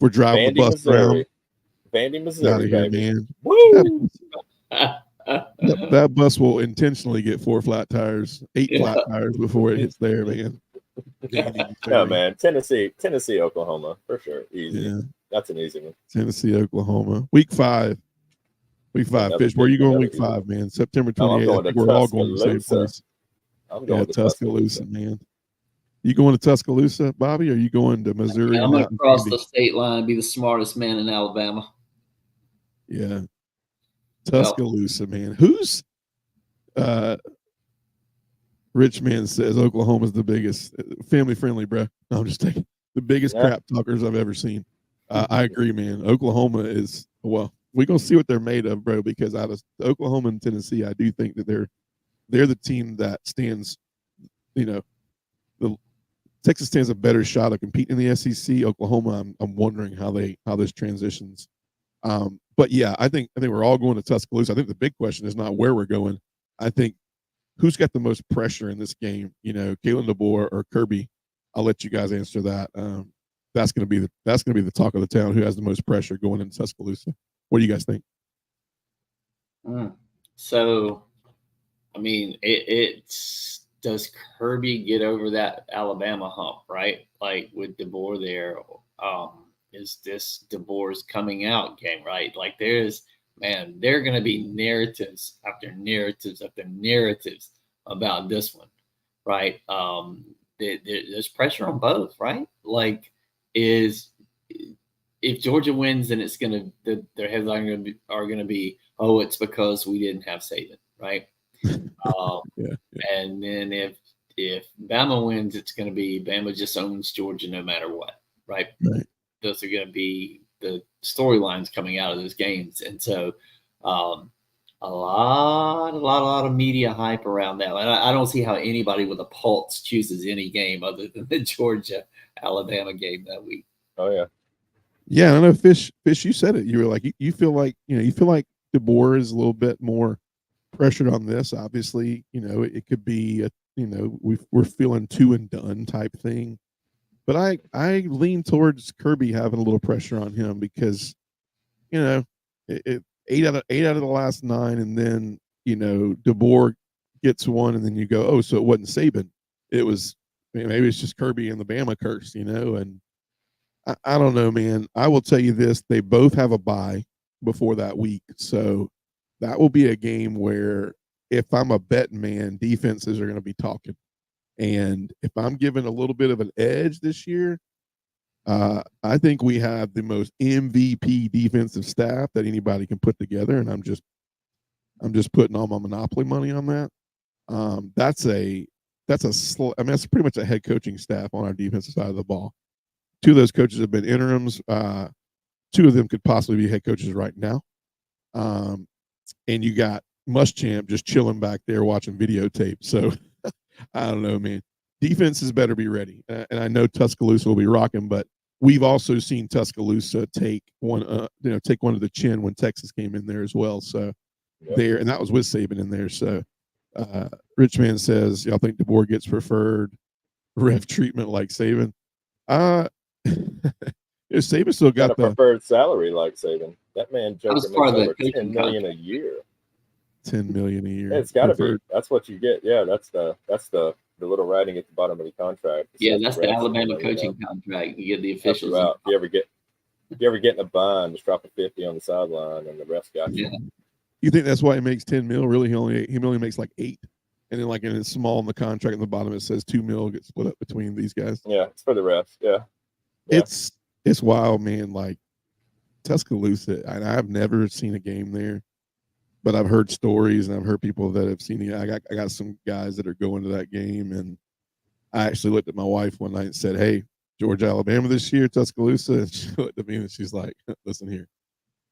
We're driving the bus around. Vandy, Missouri, out of here, baby. man. Woo! That bus will intentionally get 4 flat tires, 8 flat tires before it hits there, man. No, man. Tennessee, Oklahoma, for sure. Easy. Yeah. That's an easy one. Tennessee, Oklahoma. Week 5. Fish. Where are you going week 5, man? September 28th. We're all going to the same place. I'm going to Tuscaloosa, man. You going to Tuscaloosa, Bobby, or are you going to Missouri? I'm going to cross the state line and be the smartest man in Alabama. Yeah. Tuscaloosa, man. Who's Rich Man says Oklahoma's the biggest, family friendly, bro. No, I'm just taking the biggest crap talkers I've ever seen. I agree, man. Oklahoma is, well, we're gonna see what they're made of, bro. Because out of Oklahoma and Tennessee, I do think that they're the team that stands. The Texas stands a better shot of competing in the SEC. Oklahoma, I'm wondering how this transitions. But yeah, I think we're all going to Tuscaloosa. I think the big question is not where we're going. I think who's got the most pressure in this game? Kalen DeBoer or Kirby. I'll let you guys answer that. That's going to be the talk of the town. Who has the most pressure going into Tuscaloosa? What do you guys think? So, I mean, it's does Kirby get over that Alabama hump, right? Like with DeBoer there, is this DeBoer's coming out game, right? Like there are going to be narratives after narratives after narratives about this one, right? There's pressure on both, right? Like, if Georgia wins, then it's going to their headlines are going to be, oh, it's because we didn't have Saban, right? Yeah. And then if Bama wins, it's going to be Bama just owns Georgia no matter what, right? Those are going to be the storylines coming out of those games, and so a lot of media hype around that. I don't see how anybody with a pulse chooses any game other than the Georgia Alabama game that week. Oh yeah. Yeah, I know, Fish. You said it. You were like, you feel like DeBoer is a little bit more pressured on this. Obviously, it could be we're feeling two and done type thing. But I lean towards Kirby having a little pressure on him because, eight out of the last 9, and then DeBoer gets one, and then you go, oh, so it wasn't Saban. It was, maybe it's just Kirby and the Bama curse, and I don't know, man. I will tell you this: they both have a bye before that week, so that will be a game where, if I'm a betting man, defenses are going to be talking. And if I'm given a little bit of an edge this year, I think we have the most MVP defensive staff that anybody can put together, and I'm just putting all my monopoly money on that. That's pretty much a head coaching staff on our defensive side of the ball. 2 of those coaches have been interims. 2 of them could possibly be head coaches right now. And you got Muschamp just chilling back there watching videotape. So I don't know, man. Defenses better be ready. And I know Tuscaloosa will be rocking, but we've also seen Tuscaloosa take one to the chin when Texas came in there as well. So and that was with Saban in there. So Richman says, y'all think DeBoer gets preferred ref treatment like Saban? Saban still got a preferred salary like Saban. That man makes over $10 million a year. $10 million a year. It's got to be. That's what you get. Yeah, that's the little writing at the bottom of the contract. Yeah, that's the Alabama coaching contract. You get the officials. If you ever get in a bind, just drop a 50 on the sideline, and the rest got you. Yeah. You think that's why he makes $10 million? Really, he only makes like 8. And then, like, in it's small in the contract, in the bottom it says $2 million gets split up between these guys. Yeah, it's for the refs. Yeah. It's wild, man. Like, Tuscaloosa, and I've never seen a game there, but I've heard stories and I've heard people that have seen it. I got some guys that are going to that game, and I actually looked at my wife one night and said, "Hey, Georgia, Alabama this year, Tuscaloosa." And she looked at me and she's like, "Listen here."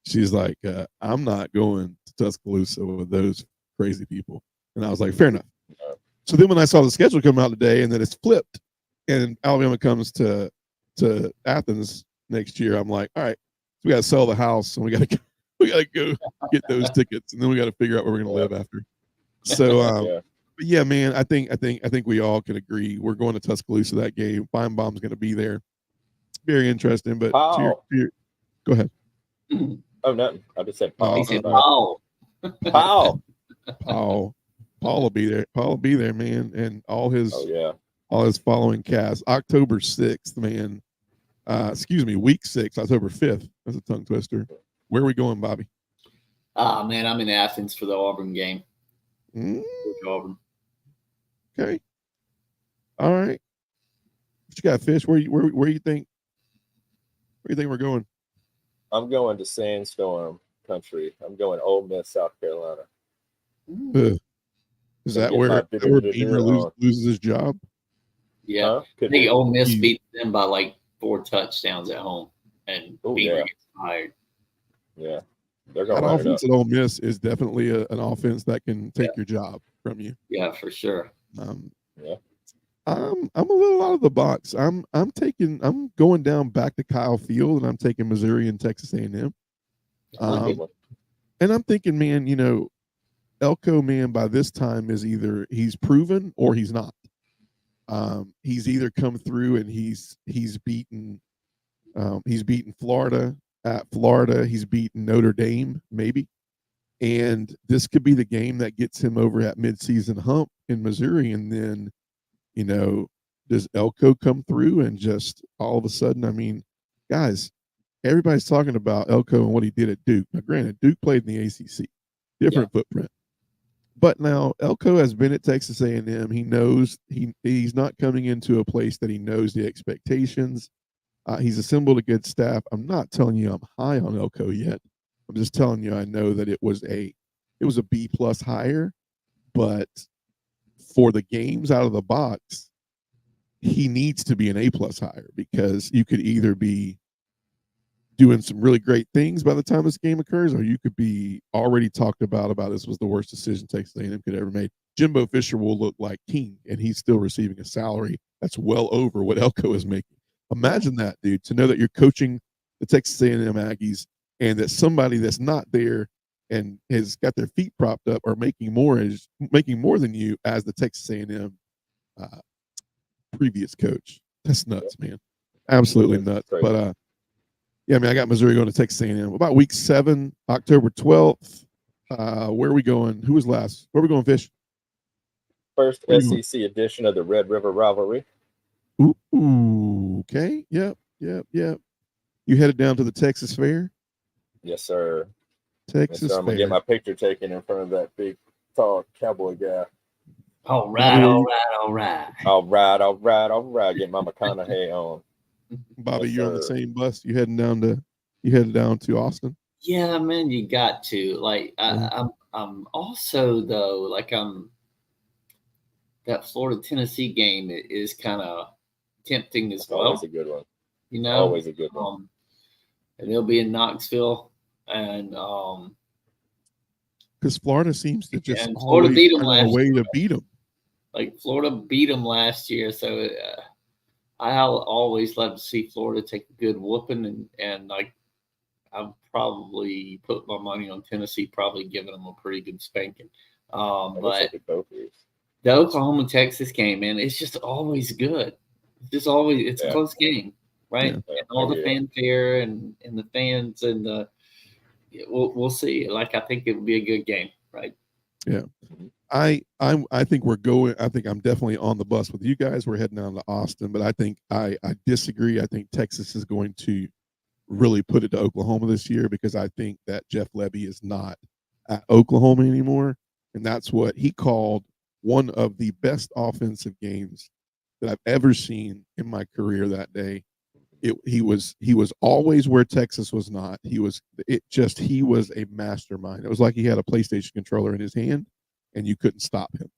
She's like, "I'm not going to Tuscaloosa with those crazy people." And I was like, "Fair enough." So then when I saw the schedule come out today and then it's flipped, and Alabama comes to Athens next year, I'm like, all right, so we got to sell the house and we got to go get those tickets, and then we got to figure out where we're going to live after. So, but yeah, man, I think we all can agree we're going to Tuscaloosa that game. Feinbaum's going to be there. Very interesting. But go ahead. Oh, nothing. I just said Paul. He said Paul. Paul will be there. Paul will be there, man, and all his following cast. October 6th, man. Week 6, October 5th. That's a tongue twister. Where are we going, Bobby? Man, I'm in Athens for the Auburn game. Auburn. Okay. All right. What you got, Fish? Where you think we're going? I'm going to Sandstorm Country. I'm going Ole Miss, South Carolina. Is and that get my where do Beamer it on. loses his job? Yeah, Huh? I Could think be. Ole Miss beat them by like 4 touchdowns at home, and Oh, Beamer yeah. gets fired. Yeah, they're That gonna run it up. offense at Ole Miss is definitely an offense that can take Yeah. your job from you. Yeah, for sure. Yeah. I'm a little out of the box. I'm going down back to Kyle Field, and I'm taking Missouri and Texas A&M. Good one. And I'm thinking, man, Elko, man, by this time is either he's proven or he's not. He's either come through and he's beaten Florida at Florida. He's beaten Notre Dame, maybe. And this could be the game that gets him over at midseason hump in Missouri. And then, does Elko come through and just all of a sudden, I mean, guys, everybody's talking about Elko and what he did at Duke. Now, granted, Duke played in the ACC, different footprint. But now Elko has been at Texas A&M. He knows he's not coming into a place that he knows the expectations. He's assembled a good staff. I'm not telling you I'm high on Elko yet. I'm just telling you I know that it was a B+ hire, but for the games out of the box, he needs to be an A+ hire, because you could either be doing some really great things by the time this game occurs, or you could be already talked about this was the worst decision Texas A&M could ever make. Jimbo Fisher will look like king, and he's still receiving a salary that's well over what Elko is making. Imagine that, dude, to know that you're coaching the Texas A&M Aggies, and that somebody that's not there and has got their feet propped up are making more than you as the Texas A&M previous coach. That's nuts, man. Absolutely nuts. Crazy. But yeah, I mean, I got Missouri going to Texas A&M. About week 7, October 12th. Where are we going? Who was last? Where are we going, Fish? First SEC edition of the Red River Rivalry. Ooh, okay. Yep. You headed down to the Texas Fair? Yes, sir. Texas Yes, sir. I'm Fair. gonna get my picture taken in front of that big, tall cowboy guy. All right. Get my McConaughey on. Bobby, Yes, you're on the sir. same bus. You headed down to Austin? Yeah, man, you got to. Like, I'm also though, like, that Florida Tennessee game is kind of tempting as well. Always a good one. Always a good one. And they'll be in Knoxville, and because Florida seems to just Florida beat them last way to beat them. Like, Florida beat them last year, so I'll always love to see Florida take a good whooping, and like, I've probably put my money on Tennessee, probably giving them a pretty good spanking. But the Oklahoma Texas game, man, it's just always good. It's a close game, right? Yeah. And all the fanfare and the fans and we'll see. Like, I think it will be a good game, right? Yeah. I think we're going. I think I'm definitely on the bus with you guys. We're heading down to Austin, but I think I disagree. I think Texas is going to really put it to Oklahoma this year, because I think that Jeff Lebby is not at Oklahoma anymore, and that's what he called one of the best offensive games that I've ever seen in my career that day. He was always where Texas was not. He was a mastermind. It was like he had a PlayStation controller in his hand and you couldn't stop him.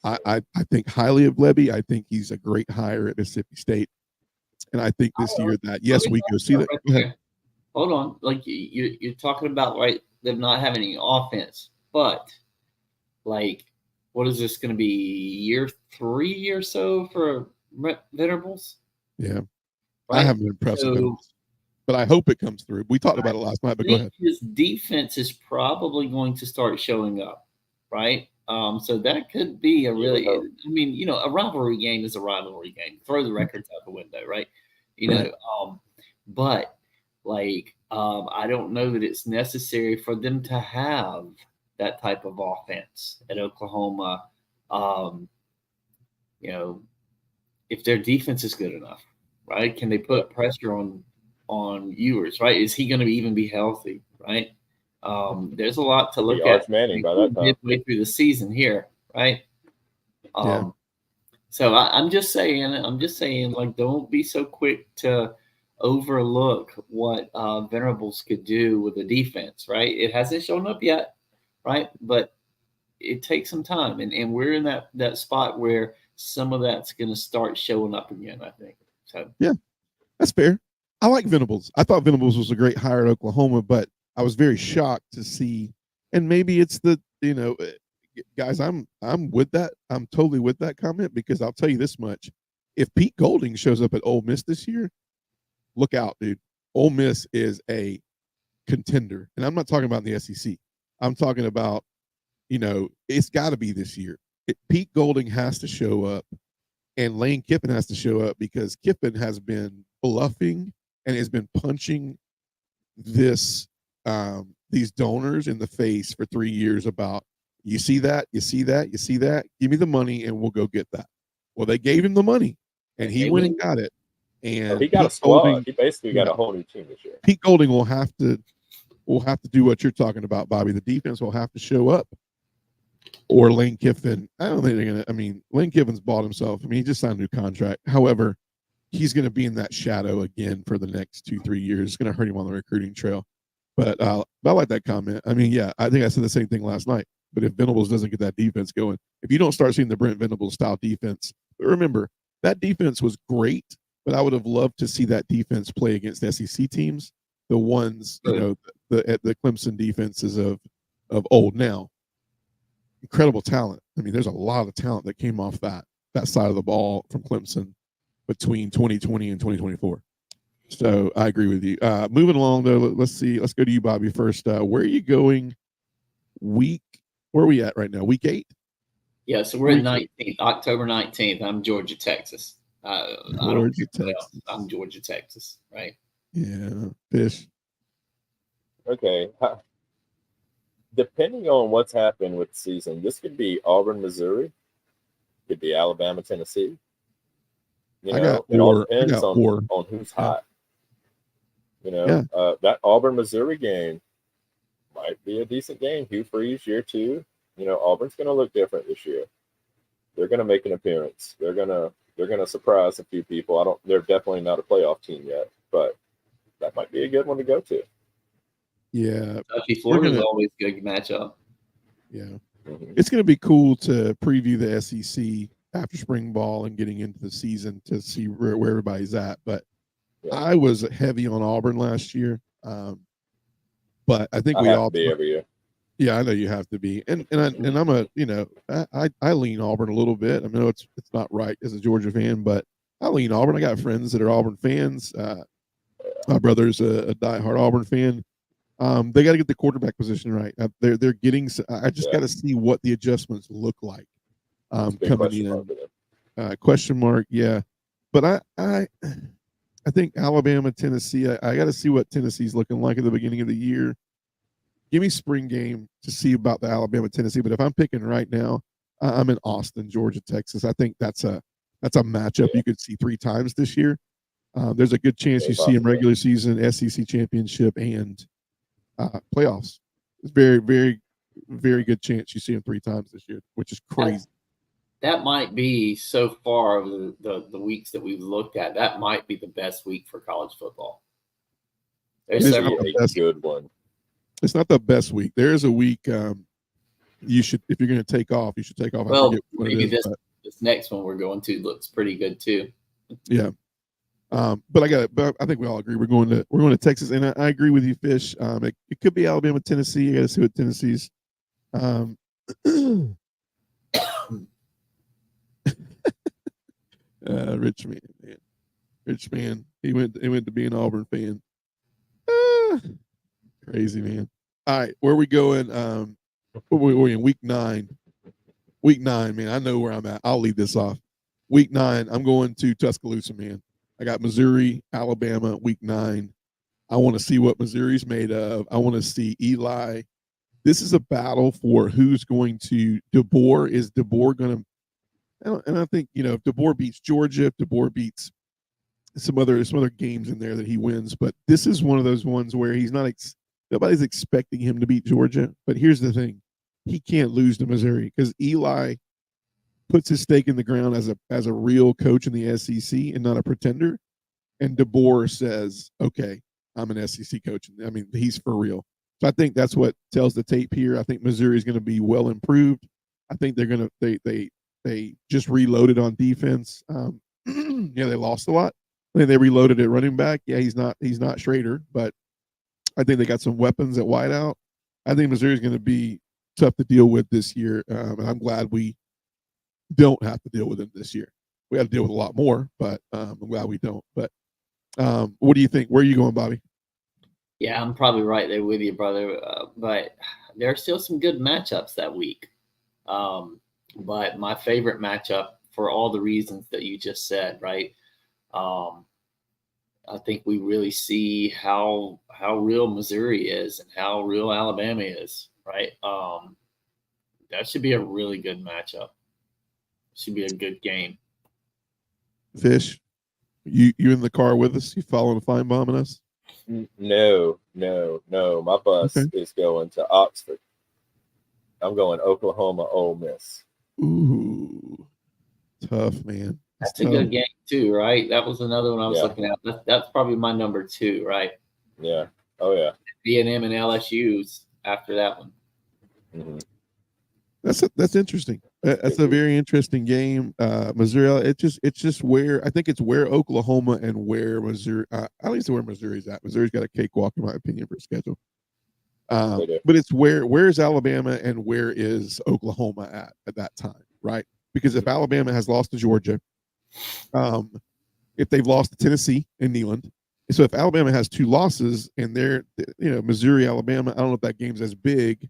I think highly of Lebby. I think he's a great hire at Mississippi State. And I think this year that, yes, we go see that. Go ahead. Hold on. Like, you're talking about, right, them not having any offense, but like, what is this going to be, year 3 or so for Venables? Yeah. Right? I haven't been impressed with him, but I hope it comes through. We talked about it last night, but go ahead. His defense is probably going to start showing up, right? So that could be a really, I mean, a rivalry game is a rivalry game. Throw the records out the window, right? But like, I don't know that it's necessary for them to have that type of offense at Oklahoma. If their defense is good enough, right? Can they put pressure on Ewers, right? Is he going to even be healthy, right? There's a lot to look at. Manning by that time. Midway through the season here, right? So I'm just saying, like, don't be so quick to overlook what Venables could do with the defense, right? It hasn't shown up yet, right? But it takes some time, and we're in that spot where some of that's going to start showing up again, I think. So yeah, that's fair. I like Venables. I thought Venables was a great hire at Oklahoma, but I was very shocked to see, and maybe it's the, guys, I'm with that. I'm totally with that comment, because I'll tell you this much. If Pete Golding shows up at Ole Miss this year, look out, dude. Ole Miss is a contender. And I'm not talking about the SEC. I'm talking about, it's got to be this year. Pete Golding has to show up, and Lane Kiffin has to show up, because Kiffin has been bluffing and has been punching these donors in the face for 3 years about, you see that, give me the money and we'll go get that. Well, they gave him the money and he went and got it. And he got a squad. He basically got a whole new team this year. Pete Golding will have to do what you're talking about, Bobby. The defense will have to show up. Or Lane Kiffin. I don't think they're going to. Lane Kiffin's bought himself. He just signed a new contract. However, he's going to be in that shadow again for the next 2-3 years. It's going to hurt him on the recruiting trail. But I like that comment. I think I said the same thing last night. But if Venables doesn't get that defense going, if you don't start seeing the Brent Venables style defense, but remember, that defense was great, but I would have loved to see that defense play against SEC teams, the ones, the Clemson defenses of old now. Incredible talent. There's a lot of talent that came off that side of the ball from Clemson between 2020 and 2024. So I agree with you. Moving along, though, let's see. Let's go to you, Bobby, first. Where are you going where are we at right now? Week 8? Yeah, so we're at 19th, October 19th. I'm Georgia, Texas. Georgia, Texas. I'm Georgia, Texas, right? Yeah, Fish. Okay. Depending on what's happened with the season, this could be Auburn, Missouri. Could be Alabama, Tennessee. It all depends on who's hot. That Auburn, Missouri game might be a decent game. Hugh Freeze, year 2. Auburn's going to look different this year. They're going to make an appearance. They're going to surprise a few people. They're definitely not a playoff team yet, but that might be a good one to go to. Yeah. Florida's always a good matchup. Yeah. Mm-hmm. It's going to be cool to preview the SEC after spring ball and getting into the season to see where everybody's at. But I was heavy on Auburn last year. But I think we all be every year. Yeah, I know you have to be, and I'm I lean Auburn a little bit. I know it's not right as a Georgia fan, but I lean Auburn. I got friends that are Auburn fans. My brother's a diehard Auburn fan. They got to get the quarterback position right. They're getting. I just got to see what the adjustments look like coming in. Question mark, yeah. But I think Alabama, Tennessee. I got to see what Tennessee's looking like at the beginning of the year. Give me spring game to see about the Alabama, Tennessee. But if I'm picking right now, I'm in Austin, Georgia, Texas. I think that's a matchup you could see 3 times this year. There's a good chance you see in regular season, SEC championship, and playoffs. It's very, very, very good chance you see them 3 times this year, which is crazy. That might be, so far of the weeks that we've looked at, that might be the best week for college football. There's a good one. It's not the best week. There is a week you should, if you're going to take off, you should take off. Well, maybe this next one we're going to looks pretty good too. Yeah. But I think we all agree we're going to Texas, and I agree with you, Fish. It could be Alabama, Tennessee. You got to see what Tennessee's. Rich man. He went to be an Auburn fan. Crazy, man. All right, where are we going? We're in week 9. Week 9, man. I know where I'm at. I'll lead this off. Week 9, I'm going to Tuscaloosa, man. I got Missouri, Alabama, week 9. I want to see what Missouri's made of. I want to see Eli. This is a battle for who's going to DeBoer. Is DeBoer going to? And I think, if DeBoer beats Georgia, if DeBoer beats some other games in there that he wins, but this is one of those ones where he's not. Nobody's expecting him to beat Georgia. But here's the thing: he can't lose to Missouri because Eli puts his stake in the ground as a real coach in the SEC and not a pretender. And DeBoer says, "Okay, I'm an SEC coach." I mean, he's for real. So I think that's what tells the tape here. I think Missouri is going to be well improved. I think they're gonna they just reloaded on defense. Yeah, they lost a lot. I think they reloaded at running back. Yeah, he's not Schrader, but I think they got some weapons at wideout. I think Missouri's going to be tough to deal with this year, and I'm glad we don't have to deal with them this year. We have to deal with a lot more, but I'm glad we don't. But what do you think? Where are you going, Bobby? Yeah, I'm probably right there with you, brother. But there are still some good matchups that week. But my favorite matchup, for all the reasons that you just said, right? I think we really see how real Missouri is and how real Alabama is, right? That should be a really good matchup. Should be a good game. Fish, you in the car with us? You following Feinbaum and us? No. My bus is going to Oxford. I'm going Oklahoma, Ole Miss. Ooh, tough, man. That's a good game too, right? That was another one I was looking at. That's probably my number 2, right? Yeah. Oh yeah. B&M and LSU's after that one. Mm-hmm. That's interesting. That's a very interesting game. Missouri. It's just where I think it's where Oklahoma and where Missouri. At least where Missouri's at. Missouri's got a cakewalk in my opinion for schedule. But it's where's Alabama and where is Oklahoma at that time, right? Because if Alabama has lost to Georgia, if they've lost to Tennessee and Neyland, so if Alabama has 2 losses and they're Missouri, Alabama, I don't know if that game's as big.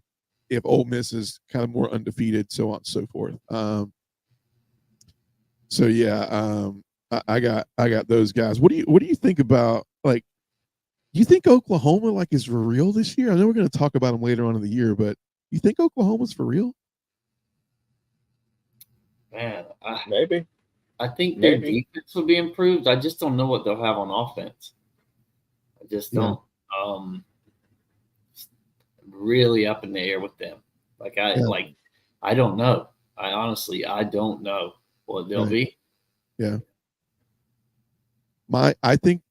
If Ole Miss is kind of more undefeated, so on and so forth. So yeah, I got those guys. What do you think about, like, do you think Oklahoma is for real this year? I know we're going to talk about them later on in the year, but you think Oklahoma's for real? Man, maybe. I think their defense will be improved. I just don't know what they'll have on offense. I just don't. Really up in the air with them. I don't know. I honestly don't know what they'll be. Yeah. I think,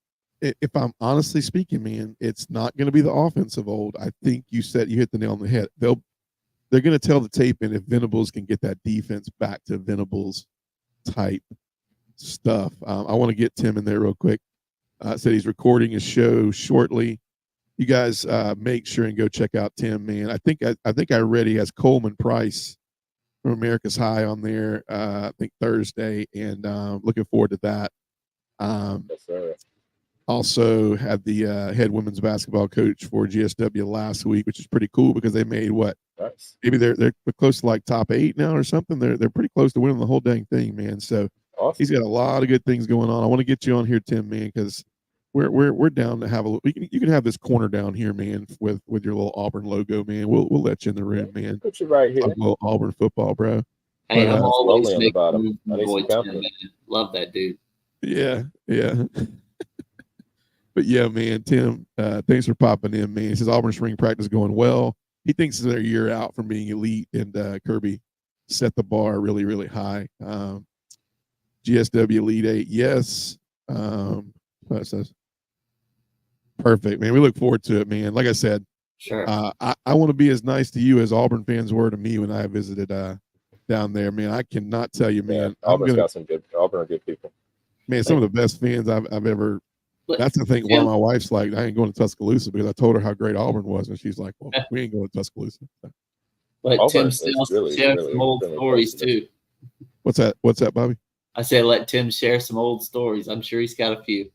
if I'm honestly speaking, man, it's not going to be the offense of old. I think you hit the nail on the head. They're going to tell the tape, and if Venables can get that defense back to Venables type stuff. I want to get Tim in there real quick. Said he's recording his show shortly. You guys make sure and go check out Tim, man. I think I read he has Coleman Price from America's High on there. I think Thursday, and looking forward to that. Yes, sir. Also had the head women's basketball coach for GSW last week, which is pretty cool because they made what? Nice. Maybe they're close to like top 8 now or something. They're pretty close to winning the whole dang thing, man. So awesome. He's got a lot of good things going on. I want to get you on here, Tim, man, because we're down to have a. You can have this corner down here, man, with your little Auburn logo, man. We'll let you in the room, man. Put you right here. Talk a little Auburn football, bro. Hey, I'm always on the bottom. Love that dude. Yeah. But yeah, man, Tim, thanks for popping in, man. He says Auburn spring practice going well. He thinks they're a year out from being elite, and Kirby set the bar really, really high. GSW Elite 8, yes. That says perfect, man. We look forward to it, man. Like I said, sure. I want to be as nice to you as Auburn fans were to me when I visited down there, man. I cannot tell you, man. Yeah, Auburn are good people. Man, some of the best fans I've ever. That's the thing. Why my wife's like, I ain't going to Tuscaloosa, because I told her how great Auburn was, and she's like, well, we ain't going to Tuscaloosa. But Tim still share some old stories too. What's that, Bobby? I said let Tim share some old stories. I'm sure he's got a few.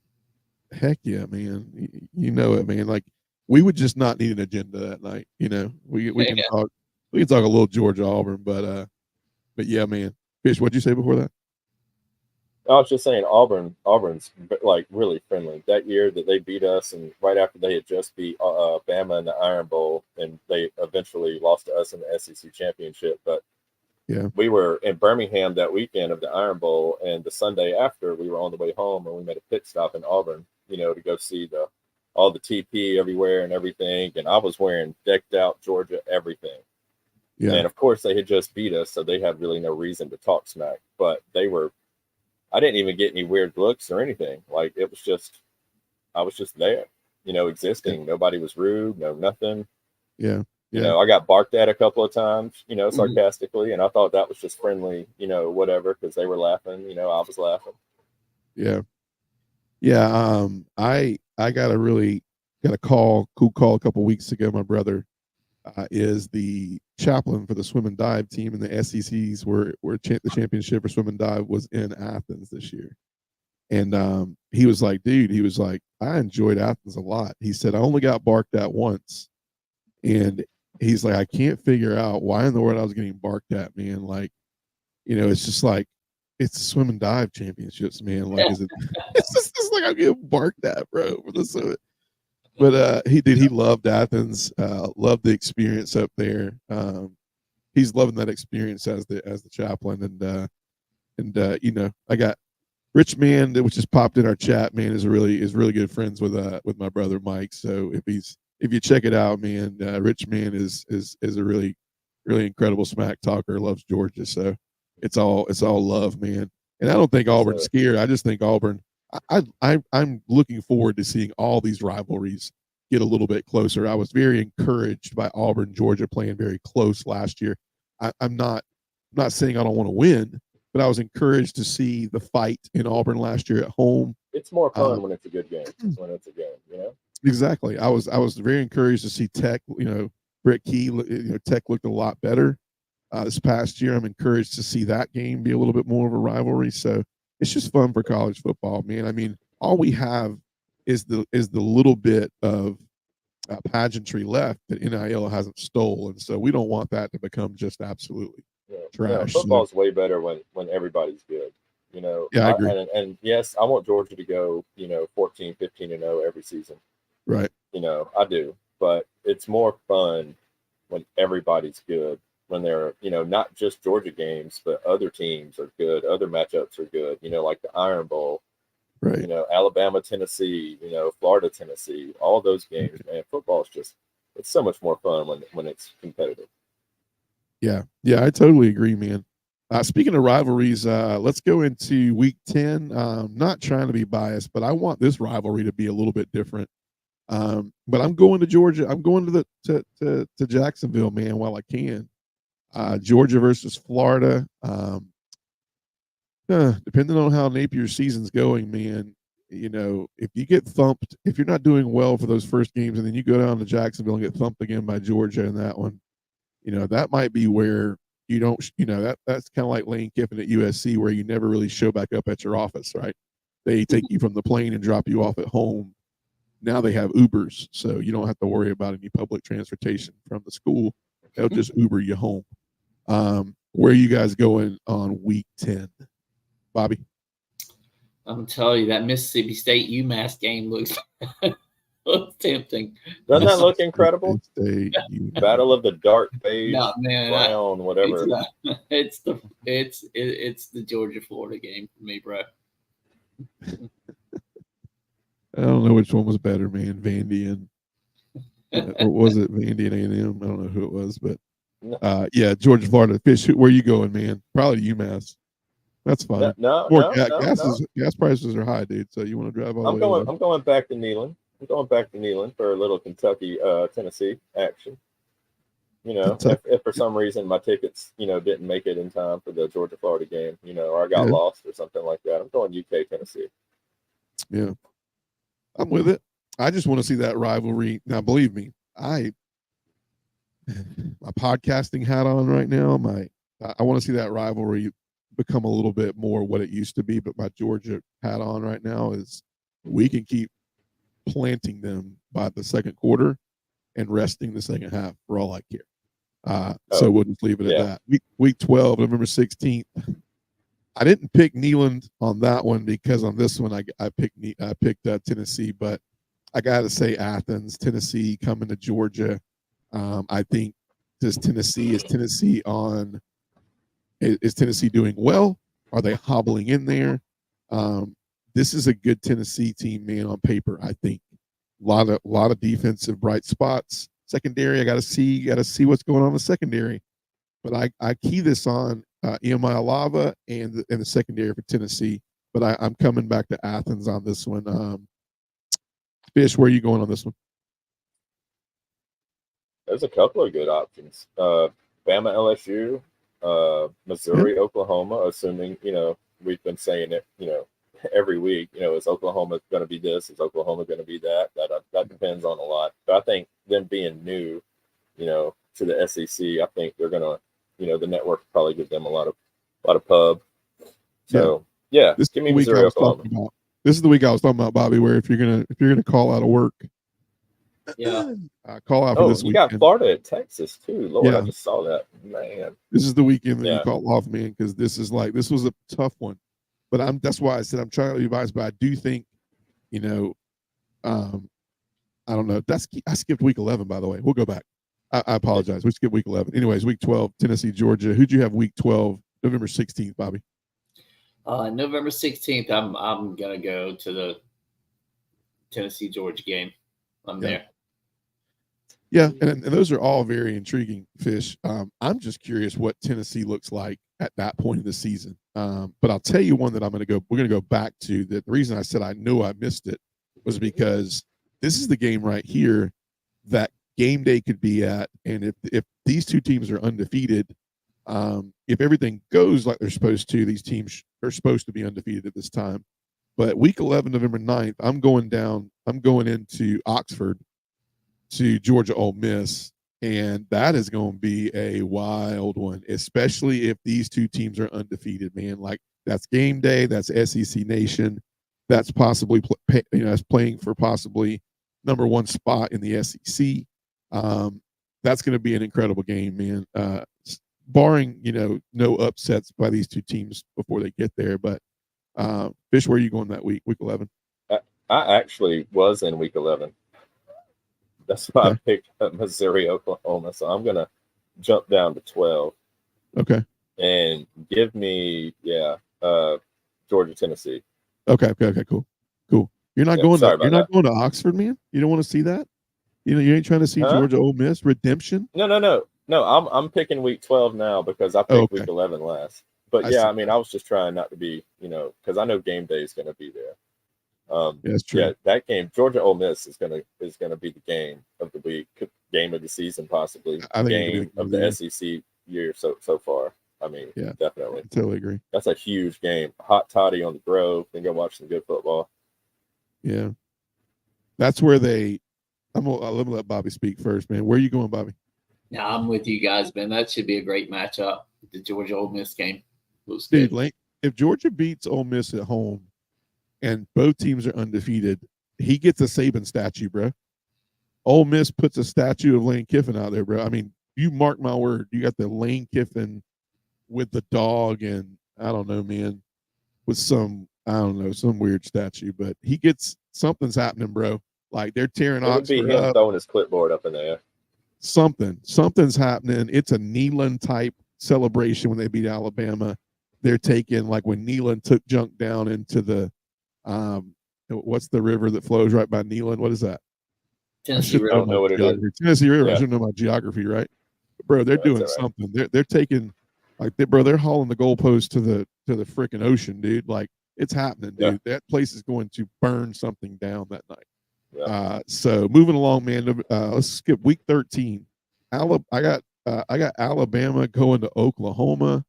Heck yeah, man. You know it, man. Like, we would just not need an agenda that night. We can talk. We can talk a little Georgia Auburn, but yeah, man. Fish, what'd you say before that? I was just saying Auburn's like really friendly. That year that they beat us, and right after they had just beat Bama in the Iron Bowl, and they eventually lost to us in the SEC championship. But yeah, we were in Birmingham that weekend of the Iron Bowl, and the Sunday after we were on the way home, and we made a pit stop in Auburn, to go see all the TP everywhere and everything. And I was wearing decked out Georgia everything. Yeah. And of course they had just beat us, so they had really no reason to talk smack. But I didn't even get any weird looks or anything. Like, I was just there, existing. Yeah. Nobody was rude, no nothing. Yeah. You know, I got barked at a couple of times, you know, Mhm. sarcastically, and I thought that was just friendly, you know, whatever, because they were laughing, you know, I was laughing. Yeah. Yeah. I got a cool call a couple weeks ago. My brother is the chaplain for the swim and dive team, and the SECs the championship for swim and dive was in Athens this year. And he was like, dude, I enjoyed Athens a lot. He said, I only got barked at once. And he's like, I can't figure out why in the world I was getting barked at, man. Like, you know, it's just like, it's swim and dive championships, man. Like, is it, it's like I'm getting barked at, bro. For this, but he loved Athens, loved the experience up there. He's loving that experience as the chaplain. And you know, I got Rich Man, which just popped in our chat, man, is really good friends with my brother Mike. So if you check it out, man, Rich Man is a really incredible smack talker, loves Georgia. So it's all love, man. And I don't think Auburn's scared. I just think Auburn. I'm looking forward to seeing all these rivalries get a little bit closer. I was very encouraged by Auburn, Georgia playing very close last year. I'm not saying I don't want to win, but I was encouraged to see the fight in Auburn last year at home. It's more fun when it's a good game. When it's a game, you know. Exactly. I was very encouraged to see Tech. You know, Brett Key. You know, Tech looked a lot better this past year. I'm encouraged to see that game be a little bit more of a rivalry. So it's just fun for college football, man. I mean, all we have is the little bit of pageantry left that NIL hasn't stolen. So we don't want that to become just absolutely trash. Football's way better when everybody's good. You know, yeah, I agree. And yes, I want Georgia to go, you know, 14, 15-0 every season. Right. You know, I do. But it's more fun when everybody's good, when they're, you know, not just Georgia games, but other teams are good, other matchups are good, you know, like the Iron Bowl, right? You know, Alabama, Tennessee, you know, Florida, Tennessee, all those games, man. Football is just, it's so much more fun when it's competitive. Yeah, I totally agree, man. Speaking of rivalries, let's go into week 10. Not trying to be biased, but I want this rivalry to be a little bit different. But I'm going to Georgia. I'm going to Jacksonville, man, while I can. Georgia versus Florida. Depending on how Napier's season's going, man, you know, if you get thumped, if you're not doing well for those first games, and then you go down to Jacksonville and get thumped again by Georgia in that one, you know, that might be where you don't, you know, that's kind of like Lane Kiffin at USC, where you never really show back up at your office, right? They take you from the plane and drop you off at home. Now they have Ubers, so you don't have to worry about any public transportation from the school. They'll just Uber you home. Where are you guys going on week 10? Bobby? I'm telling you, that Mississippi State UMass game looks tempting. Doesn't that look incredible? Battle of the dark beige, brown, whatever. It's the Georgia Florida game for me, bro. I don't know which one was better, man. Vandy and or was it Vandy and A&M? I don't know who it was, but yeah, Georgia, Florida. Fish, where are you going, man? Probably UMass. That's fine. Gas prices are high, dude. So you want to drive all the way? I'm going back to Neyland. I'm going back to Neyland for a little Kentucky, Tennessee action. You know, if for some reason my tickets, you know, didn't make it in time for the Georgia Florida game, you know, or I got lost or something like that, I'm going UK Tennessee. Yeah, I'm with it. I just want to see that rivalry. Now, believe me, my podcasting hat on right now. I want to see that rivalry become a little bit more what it used to be. But my Georgia hat on right now is we can keep planting them by the second quarter and resting the second half for all I care. So we'll just leave it at that. Week 12, November 16th. I didn't pick Neyland on that one because on this one I picked Tennessee, but I got to say Athens, Tennessee coming to Georgia. I think is Tennessee doing well? Are they hobbling in there? This is a good Tennessee team, man, on paper. I think a lot of defensive bright spots. Secondary, I got to see what's going on in the secondary. But I key this on EMI Alava and the secondary for Tennessee. But I'm coming back to Athens on this one. Fish, where are you going on this one? There's a couple of good options. Bama, LSU, Missouri, Oklahoma. Assuming we've been saying it, every week. Is Oklahoma going to be this? Is Oklahoma going to be that? That depends on a lot. But I think them being new, to the SEC, I think they're going to, the network will probably give them a lot of pub. So this give me Missouri, Oklahoma. This is the week I was talking about, Bobby, where if you're gonna call out of work, call out for this weekend. You got Florida at Texas too. Lord, I just saw that. Man, this is the weekend that you call off, man, because this was a tough one. But that's why I said I'm trying to be biased, but I do think, I don't know. I skipped week 11, by the way. We'll go back. I apologize. We skipped week 11. Anyways, week 12, Tennessee, Georgia. Who'd you have week 12, November 16th, Bobby? November 16th, I'm gonna go to the Tennessee Georgia game. I'm there. Yeah, and those are all very intriguing, Fish. I'm just curious what Tennessee looks like at that point in the season. But I'll tell you one that we're gonna go back to. That the reason I said I knew I missed it was because this is the game right here that game day could be at, and if these two teams are undefeated. If everything goes like they're supposed to, these teams are supposed to be undefeated at this time. But week 11, November 9th, I'm going into Oxford to Georgia Ole Miss, and that is going to be a wild one, especially if these two teams are undefeated, man. Like, that's game day, that's SEC Nation, that's possibly that's playing for possibly number one spot in the SEC. That's going to be an incredible game, man. Barring, no upsets by these two teams before they get there. But Fish, where are you going that week 11? I actually was in week 11. That's why I picked up Missouri, Oklahoma. So I'm going to jump down to 12. Okay. And give me, Georgia, Tennessee. Okay, cool. You're not going to Oxford, man? You don't want to see that? You ain't trying to see Georgia Ole Miss redemption? No, I'm picking week 12 now because I picked week 11 last. But I was just trying not to be, because I know game day is going to be there. That's true. Yeah, that game, Georgia Ole Miss is gonna be the game of the week, game of the season, possibly game of the SEC year so far. I mean, definitely. I totally agree. That's a huge game. Hot toddy on the Grove. Then go watch some good football. Yeah, that's where let me let Bobby speak first, man. Where are you going, Bobby? Yeah, I'm with you guys, man. That should be a great matchup. The Georgia Ole Miss game. Dude, if Georgia beats Ole Miss at home and both teams are undefeated, he gets a Saban statue, bro. Ole Miss puts a statue of Lane Kiffin out there, bro. I mean, you mark my word. You got the Lane Kiffin with the dog and I don't know, man, with some weird statue, but he gets something's happening, bro. Like they're tearing Oxford would be him up. throwing his clipboard up in there. Something's happening. It's a Neyland type celebration when they beat Alabama. They're taking, like when Neyland took junk down into the what's the river that flows right by Neyland? What is that? Tennessee River. I don't know what it is. Tennessee River. I should know my geography, right? Bro, they're doing something. They're taking they're hauling the goalpost to the freaking ocean, dude. Like it's happening, dude. Yeah. That place is going to burn something down that night. Yeah. So moving along, man. Let's skip week 13. I got Alabama going to Oklahoma.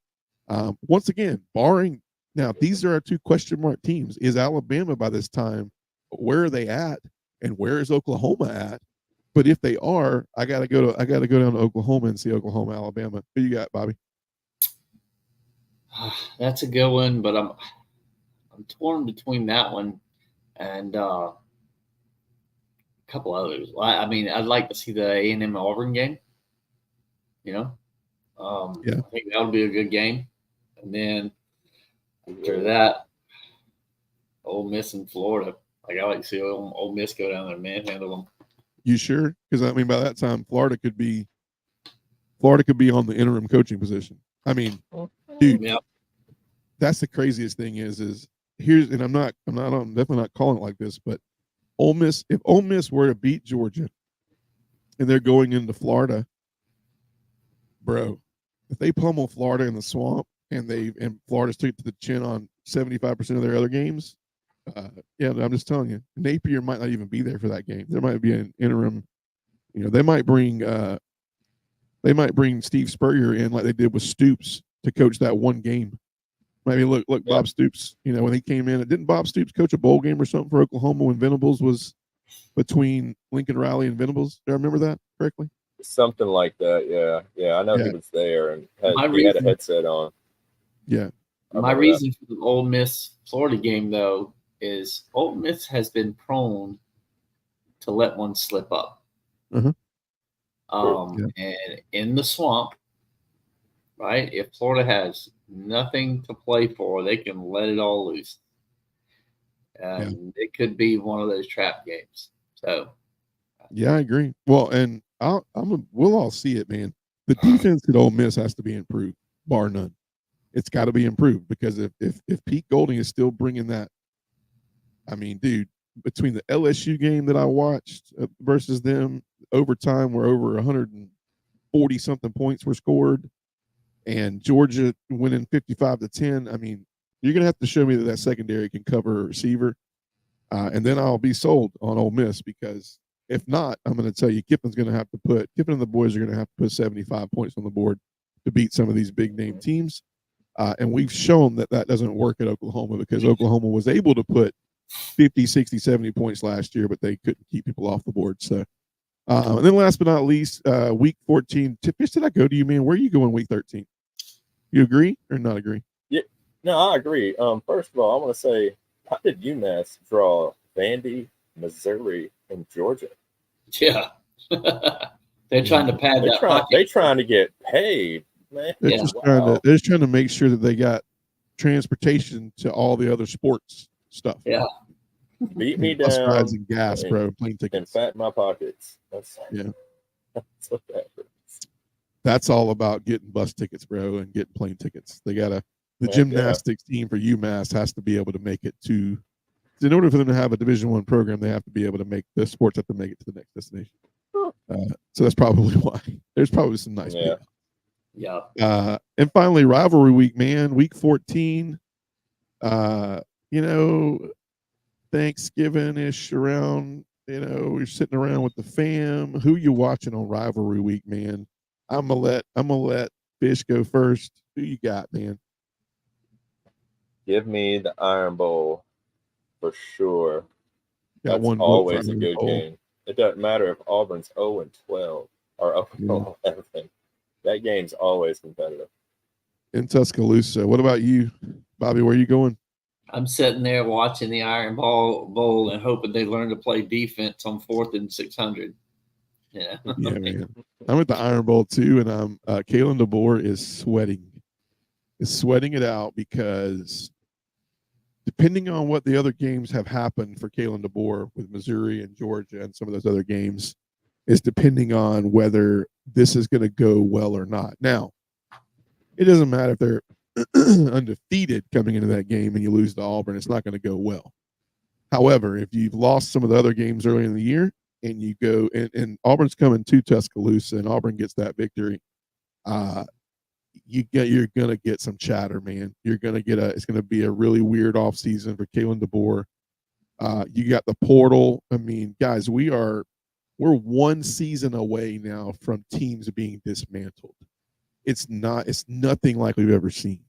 Once again, barring now, these are our two question mark teams. Is Alabama by this time? Where are they at? And where is Oklahoma at? But if they are, I gotta go down to Oklahoma and see Oklahoma, Alabama. Who you got, Bobby? That's a good one, but I'm torn between that one and a couple others. I mean, I'd like to see the A&M Auburn game. I think that would be a good game. And then after that, Ole Miss in Florida. Like I like to see Ole Miss go down there and manhandle them. You sure? Because I mean, by that time, Florida could be on the interim coaching position. I mean, dude, that's the craziest thing is here's, and I'm definitely not calling it like this, but Ole Miss, if Ole Miss were to beat Georgia and they're going into Florida, bro, if they pummel Florida in the swamp and Florida's took to the chin on 75% of their other games, I'm just telling you, Napier might not even be there for that game. There might be an interim, they might bring They might bring Steve Spurrier in like they did with Stoops to coach that one game. Maybe look, Bob Stoops, when he came in, didn't Bob Stoops coach a bowl game or something for Oklahoma when Venables was between Lincoln Riley and Venables? Do I remember that correctly? Something like that, yeah. Yeah, I know he was there and he had a headset on. Yeah. My reason for the Ole Miss Florida game, though, is Ole Miss has been prone to let one slip up. Uh-huh. And in the swamp, right? If Florida has nothing to play for, they can let it all loose. It could be one of those trap games. So, yeah, I agree. Well, and we'll all see it, man. The defense at Ole Miss has to be improved, bar none. It's got to be improved because if Pete Golding is still bringing that, I mean, dude, between the LSU game that I watched versus them, overtime where over 140 something points were scored, and Georgia winning 55-10. I mean, you're gonna have to show me that secondary can cover a receiver, and then I'll be sold on Ole Miss. Because if not, I'm going to tell you, Kiffin and the boys are going to have to put 75 points on the board to beat some of these big name teams. And we've shown that doesn't work at Oklahoma, because Oklahoma was able to put 50, 60, 70 points last year, but they couldn't keep people off the board. So, and then last but not least, week 14. Fish, did I go to you, man? Where are you going week 13? You agree or not agree? Yeah, no, I agree. First of all, I want to say, how did UMass draw Vandy, Missouri, and Georgia? Yeah. They're trying to pad that pocket. They're trying to get paid, man. They're just trying to make sure that they got transportation to all the other sports stuff. Yeah. Beat me down. Bus rides and gas, bro. Plane tickets. And fat my pockets. That's what that is. That's all about getting bus tickets, bro, and getting plane tickets. They got the gymnastics team for UMass has to be able to make it to. In order for them to have a Division I program, they have to be able to make the sports have to make it to the next destination. So that's probably why. There's probably some nice. Yeah. And finally, rivalry week, man. Week 14. Thanksgiving-ish around. We're sitting around with the fam. Who you watching on rivalry week, man? I'm gonna let Fish go first. Who you got, man? Give me the Iron Bowl for sure. Got That's always a good game. It doesn't matter if Auburn's 0-12 or 0-11. That game's always competitive. In Tuscaloosa. What about you, Bobby? Where are you going? I'm sitting there watching the Iron Bowl and hoping they learn to play defense on 4th and 600. Yeah. Yeah, man. I'm at the Iron Bowl too, and Kalen DeBoer is sweating it out, because depending on what the other games have happened for Kalen DeBoer with Missouri and Georgia and some of those other games, is depending on whether this is going to go well or not. Now, it doesn't matter if they're undefeated coming into that game and you lose to Auburn, it's not going to go well. However, if you've lost some of the other games early in the year and you go and Auburn's coming to Tuscaloosa and Auburn gets that victory, you're going to get some chatter, man. You're going to get it's going to be a really weird offseason for Kalen DeBoer. You got the portal. I mean, guys, we're one season away now from teams being dismantled. It's nothing like we've ever seen.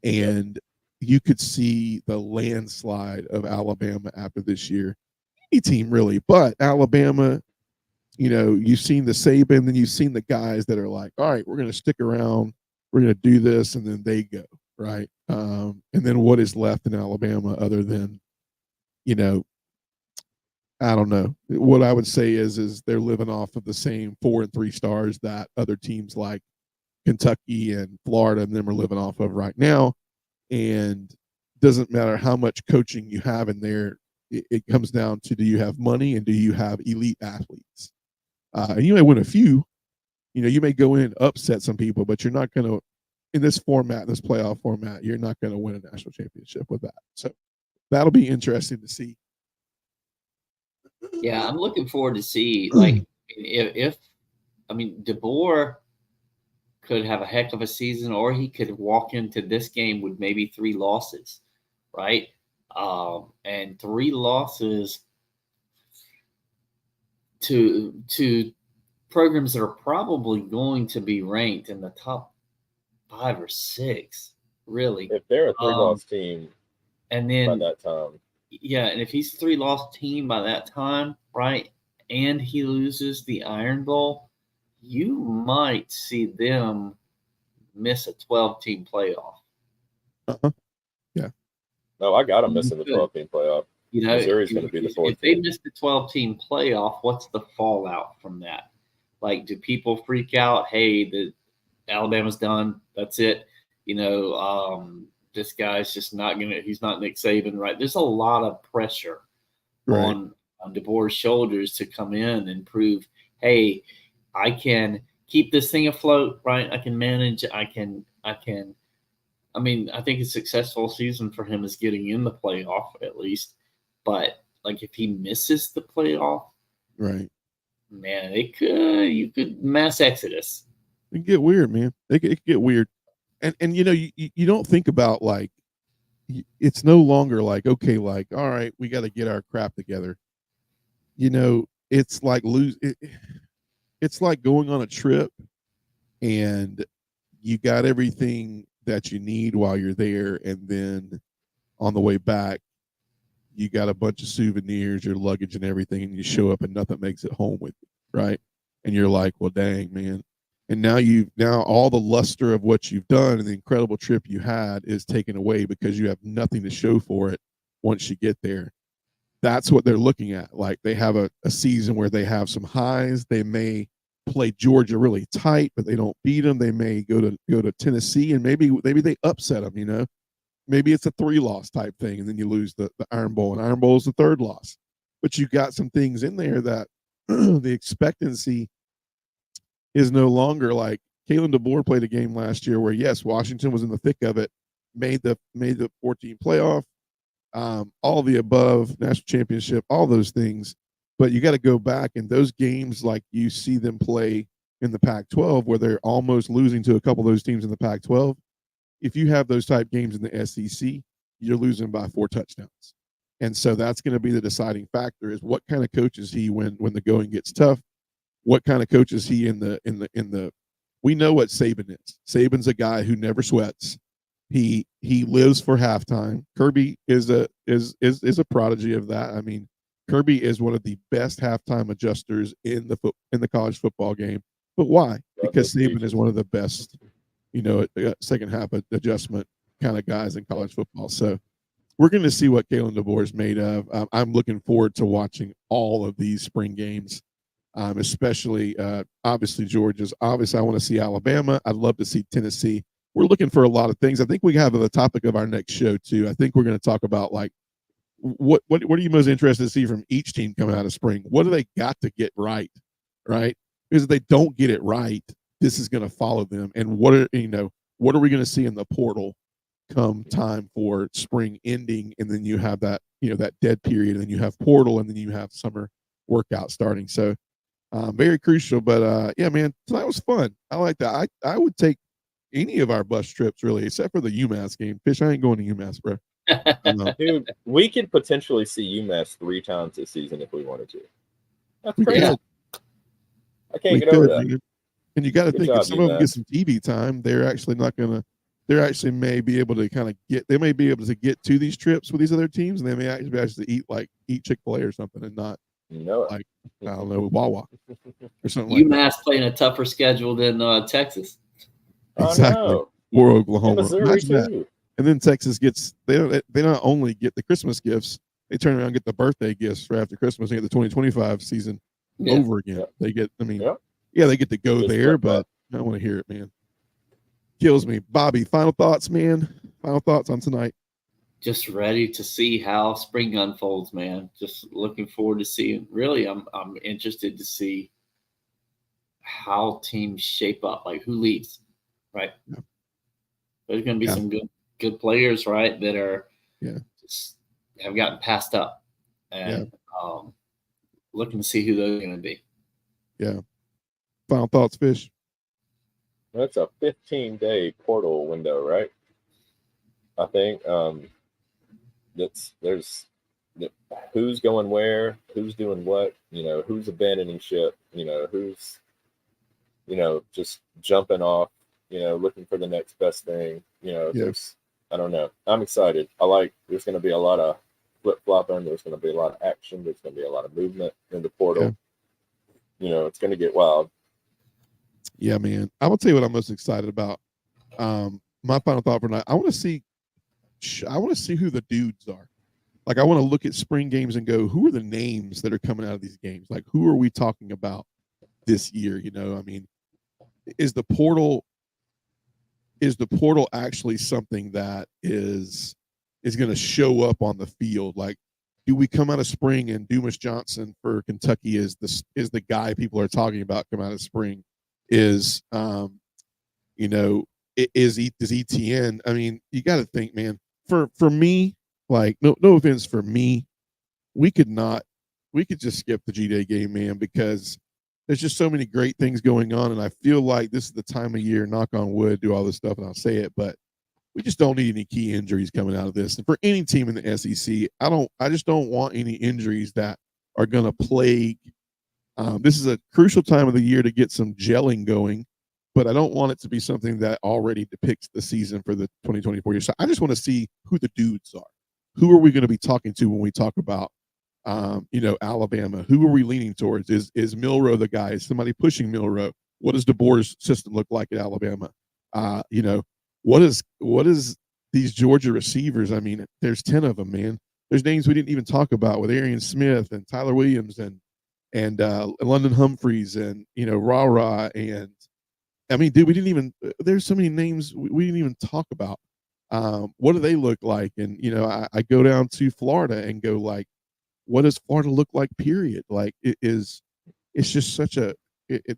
And you could see the landslide of Alabama after this year. Any team really, but Alabama, you've seen the Saban, then you've seen the guys that are like, all right, we're going to stick around. We're going to do this. And then they go, right? And then what is left in Alabama other than, I don't know. What I would say is they're living off of the same 4 and 3 stars that other teams like Kentucky and Florida and them are living off of right now. And doesn't matter how much coaching you have in there, it comes down to, do you have money and do you have elite athletes? And you may win a few. You may go in and upset some people, but you're not going to, in this format, this playoff format, you're not going to win a national championship with that. So that'll be interesting to see. Yeah, I'm looking forward to see, like, if DeBoer could have a heck of a season, or he could walk into this game with maybe 3 losses, right? And 3 losses to programs that are probably going to be ranked in the top 5 or 6, really. If they're a 3-loss team and then by that time. Yeah, and if he's a 3-loss team by that time, right, and he loses the Iron Bowl, you might see them miss a 12-team playoff. Yeah. No, I got them missing the 12-team playoff. You know, Missouri's going to be the 4th if they team. miss the 12-team playoff, what's the fallout from that? Like, do people freak out? Hey, the Alabama's done. That's it. You know, this guy's just not gonna. He's not Nick Saban, right? There's a lot of pressure on DeBoer's shoulders to come in and prove, hey, I can keep this thing afloat, right? I can manage. I can. I mean, I think a successful season for him is getting in the playoff at least. But like, if he misses the playoff, right, man, you could mass exodus. It can get weird, man. It can get weird, and you know, you don't think about, like, it's no longer like, okay, like, all right, we got to get our crap together. You know, it's like it's like going on a trip, and you got everything that you need while you're there, and then on the way back, you got a bunch of souvenirs, your luggage and everything, and you show up and nothing makes it home with you, right? And you're like, well, dang, man. And now all the luster of what you've done and the incredible trip you had is taken away because you have nothing to show for it once you get there. That's what they're looking at. Like, they have a season where they have some highs. They may play Georgia really tight, but they don't beat them. They may go to Tennessee, and maybe they upset them, you know. Maybe it's a 3-loss type thing, and then you lose the Iron Bowl, and Iron Bowl is the 3rd loss. But you got some things in there that the expectancy is no longer like. Kalen DeBoer played a game last year where, yes, Washington was in the thick of it, made the 14 playoff, all the above, national championship, all those things. But you got to go back, and those games, like you see them play in the Pac-12, where they're almost losing to a couple of those teams in the Pac-12. If you have those type games in the SEC, you're losing by 4 touchdowns. And so that's going to be the deciding factor, is what kind of coach is he when the going gets tough? What kind of coach is he in the we know what Saban is. Saban's a guy who never sweats. He lives for halftime. Kirby is a prodigy of that. I mean, Kirby is one of the best halftime adjusters in the college football game. But why? Because Saban is one of the best, you know, second half adjustment kind of guys in college football. So we're going to see what Kalen DeBoer is made of. I'm looking forward to watching all of these spring games, especially obviously Georgia's. Obviously, I want to see Alabama. I'd love to see Tennessee. We're looking for a lot of things. I think we have the topic of our next show too. I think we're going to talk about, like, what are you most interested to see from each team coming out of spring? What do they got to get right? Because if they don't get it right, this is going to follow them. And what are we going to see in the portal come time for spring ending? And then you have that, that dead period, and then you have portal, and then you have summer workout starting. So very crucial. But yeah, man, tonight was fun. I like that. I would take any of our bus trips, really, except for the UMass game. Fish, I ain't going to UMass, bro. Dude, we could potentially see UMass 3 times this season if we wanted to. That's crazy. Yeah. I can't get over that. Man. And you got to think, if some of them get some TV time, they're actually not going to. They're actually may be able to kind of get. They may be able to get to these trips with these other teams, and they may actually eat Chick-fil-A or something, and not like, I don't know, Wawa or something. UMass playing a tougher schedule than Texas. Exactly. Or Oklahoma. Missouri too. And then Texas gets, they not only get the Christmas gifts, they turn around and get the birthday gifts for after Christmas and get the 2025 season over again. They get, they get to go there, but I don't want to hear it, man. Kills me. Bobby, final thoughts, man. Final thoughts on tonight. Just ready to see how spring unfolds, man. Just looking forward to seeing. Really, I'm interested to see how teams shape up, like who leads, right? Yeah. There's going to be some good players, right, that are just have gotten passed up, and looking to see who those are going to be. Yeah. Final thoughts, Fish. That's a 15-day portal window, right? I think there's who's going where, who's doing what, who's abandoning ship, who's just jumping off, looking for the next best thing. I don't know. I'm excited. There's going to be a lot of flip-flopping. There's going to be a lot of action. There's going to be a lot of movement in the portal. Yeah. It's going to get wild. Yeah, man. I will tell you what I'm most excited about. My final thought for tonight, I want to see who the dudes are. Like, I want to look at spring games and go, who are the names that are coming out of these games? Like, who are we talking about this year? I mean, is the portal actually something that is going to show up on the field? Like, do we come out of spring and Dumas Johnson for Kentucky is the guy people are talking about come out of spring? Is ETN? I mean, you got to think, man. For me, like, no offense, for me, we could just skip the G-Day game, man, because there's just so many great things going on, and I feel like this is the time of year, knock on wood, do all this stuff, and I'll say it, but we just don't need any key injuries coming out of this. And for any team in the SEC, I just don't want any injuries that are going to plague. This is a crucial time of the year to get some gelling going, but I don't want it to be something that already depicts the season for the 2024 year. So I just want to see who the dudes are. Who are we going to be talking to when we talk about, Alabama? Who are we leaning towards? Is Milroe the guy? Is somebody pushing Milroe? What does DeBoer's system look like at Alabama? What is these Georgia receivers? I mean, there's 10 of them, man. There's names we didn't even talk about with Arian Smith and Tyler Williams and London Humphreys and Rah, and I mean, dude, we didn't even. There's so many names we didn't even talk about. What do they look like? And I go down to Florida and go, like, what does Florida look like? Period. Like, it's just such a.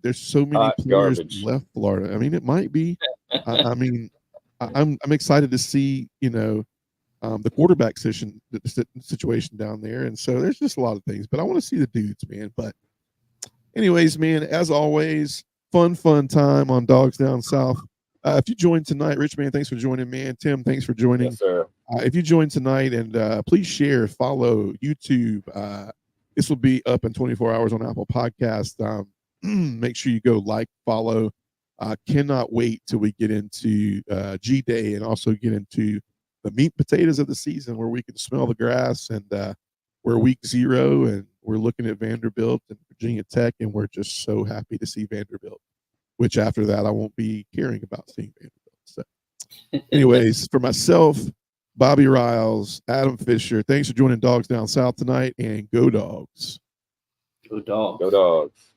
There's so many players left Florida. I mean, it might be. I'm excited to see the quarterback situation down there, and so there's just a lot of things. But I want to see the dudes, man. But anyways, man, as always, fun time on Dogs Down South. If you joined tonight, Rich, man, thanks for joining, man. Tim, thanks for joining. Yes, sir. If you joined tonight, and please share, follow YouTube. This will be up in 24 hours on Apple Podcasts. Make sure you go like, follow. Cannot wait till we get into G-Day and also get into the meat and potatoes of the season, where we can smell the grass, and we're week 0 and we're looking at Vanderbilt and Virginia Tech, and we're just so happy to see Vanderbilt, which after that I won't be caring about seeing Vanderbilt. So anyways, for myself, Bobby Ryals, Adam Fisher, thanks for joining Dogs Down South tonight, and go Dogs. Go Dogs. Go Dogs.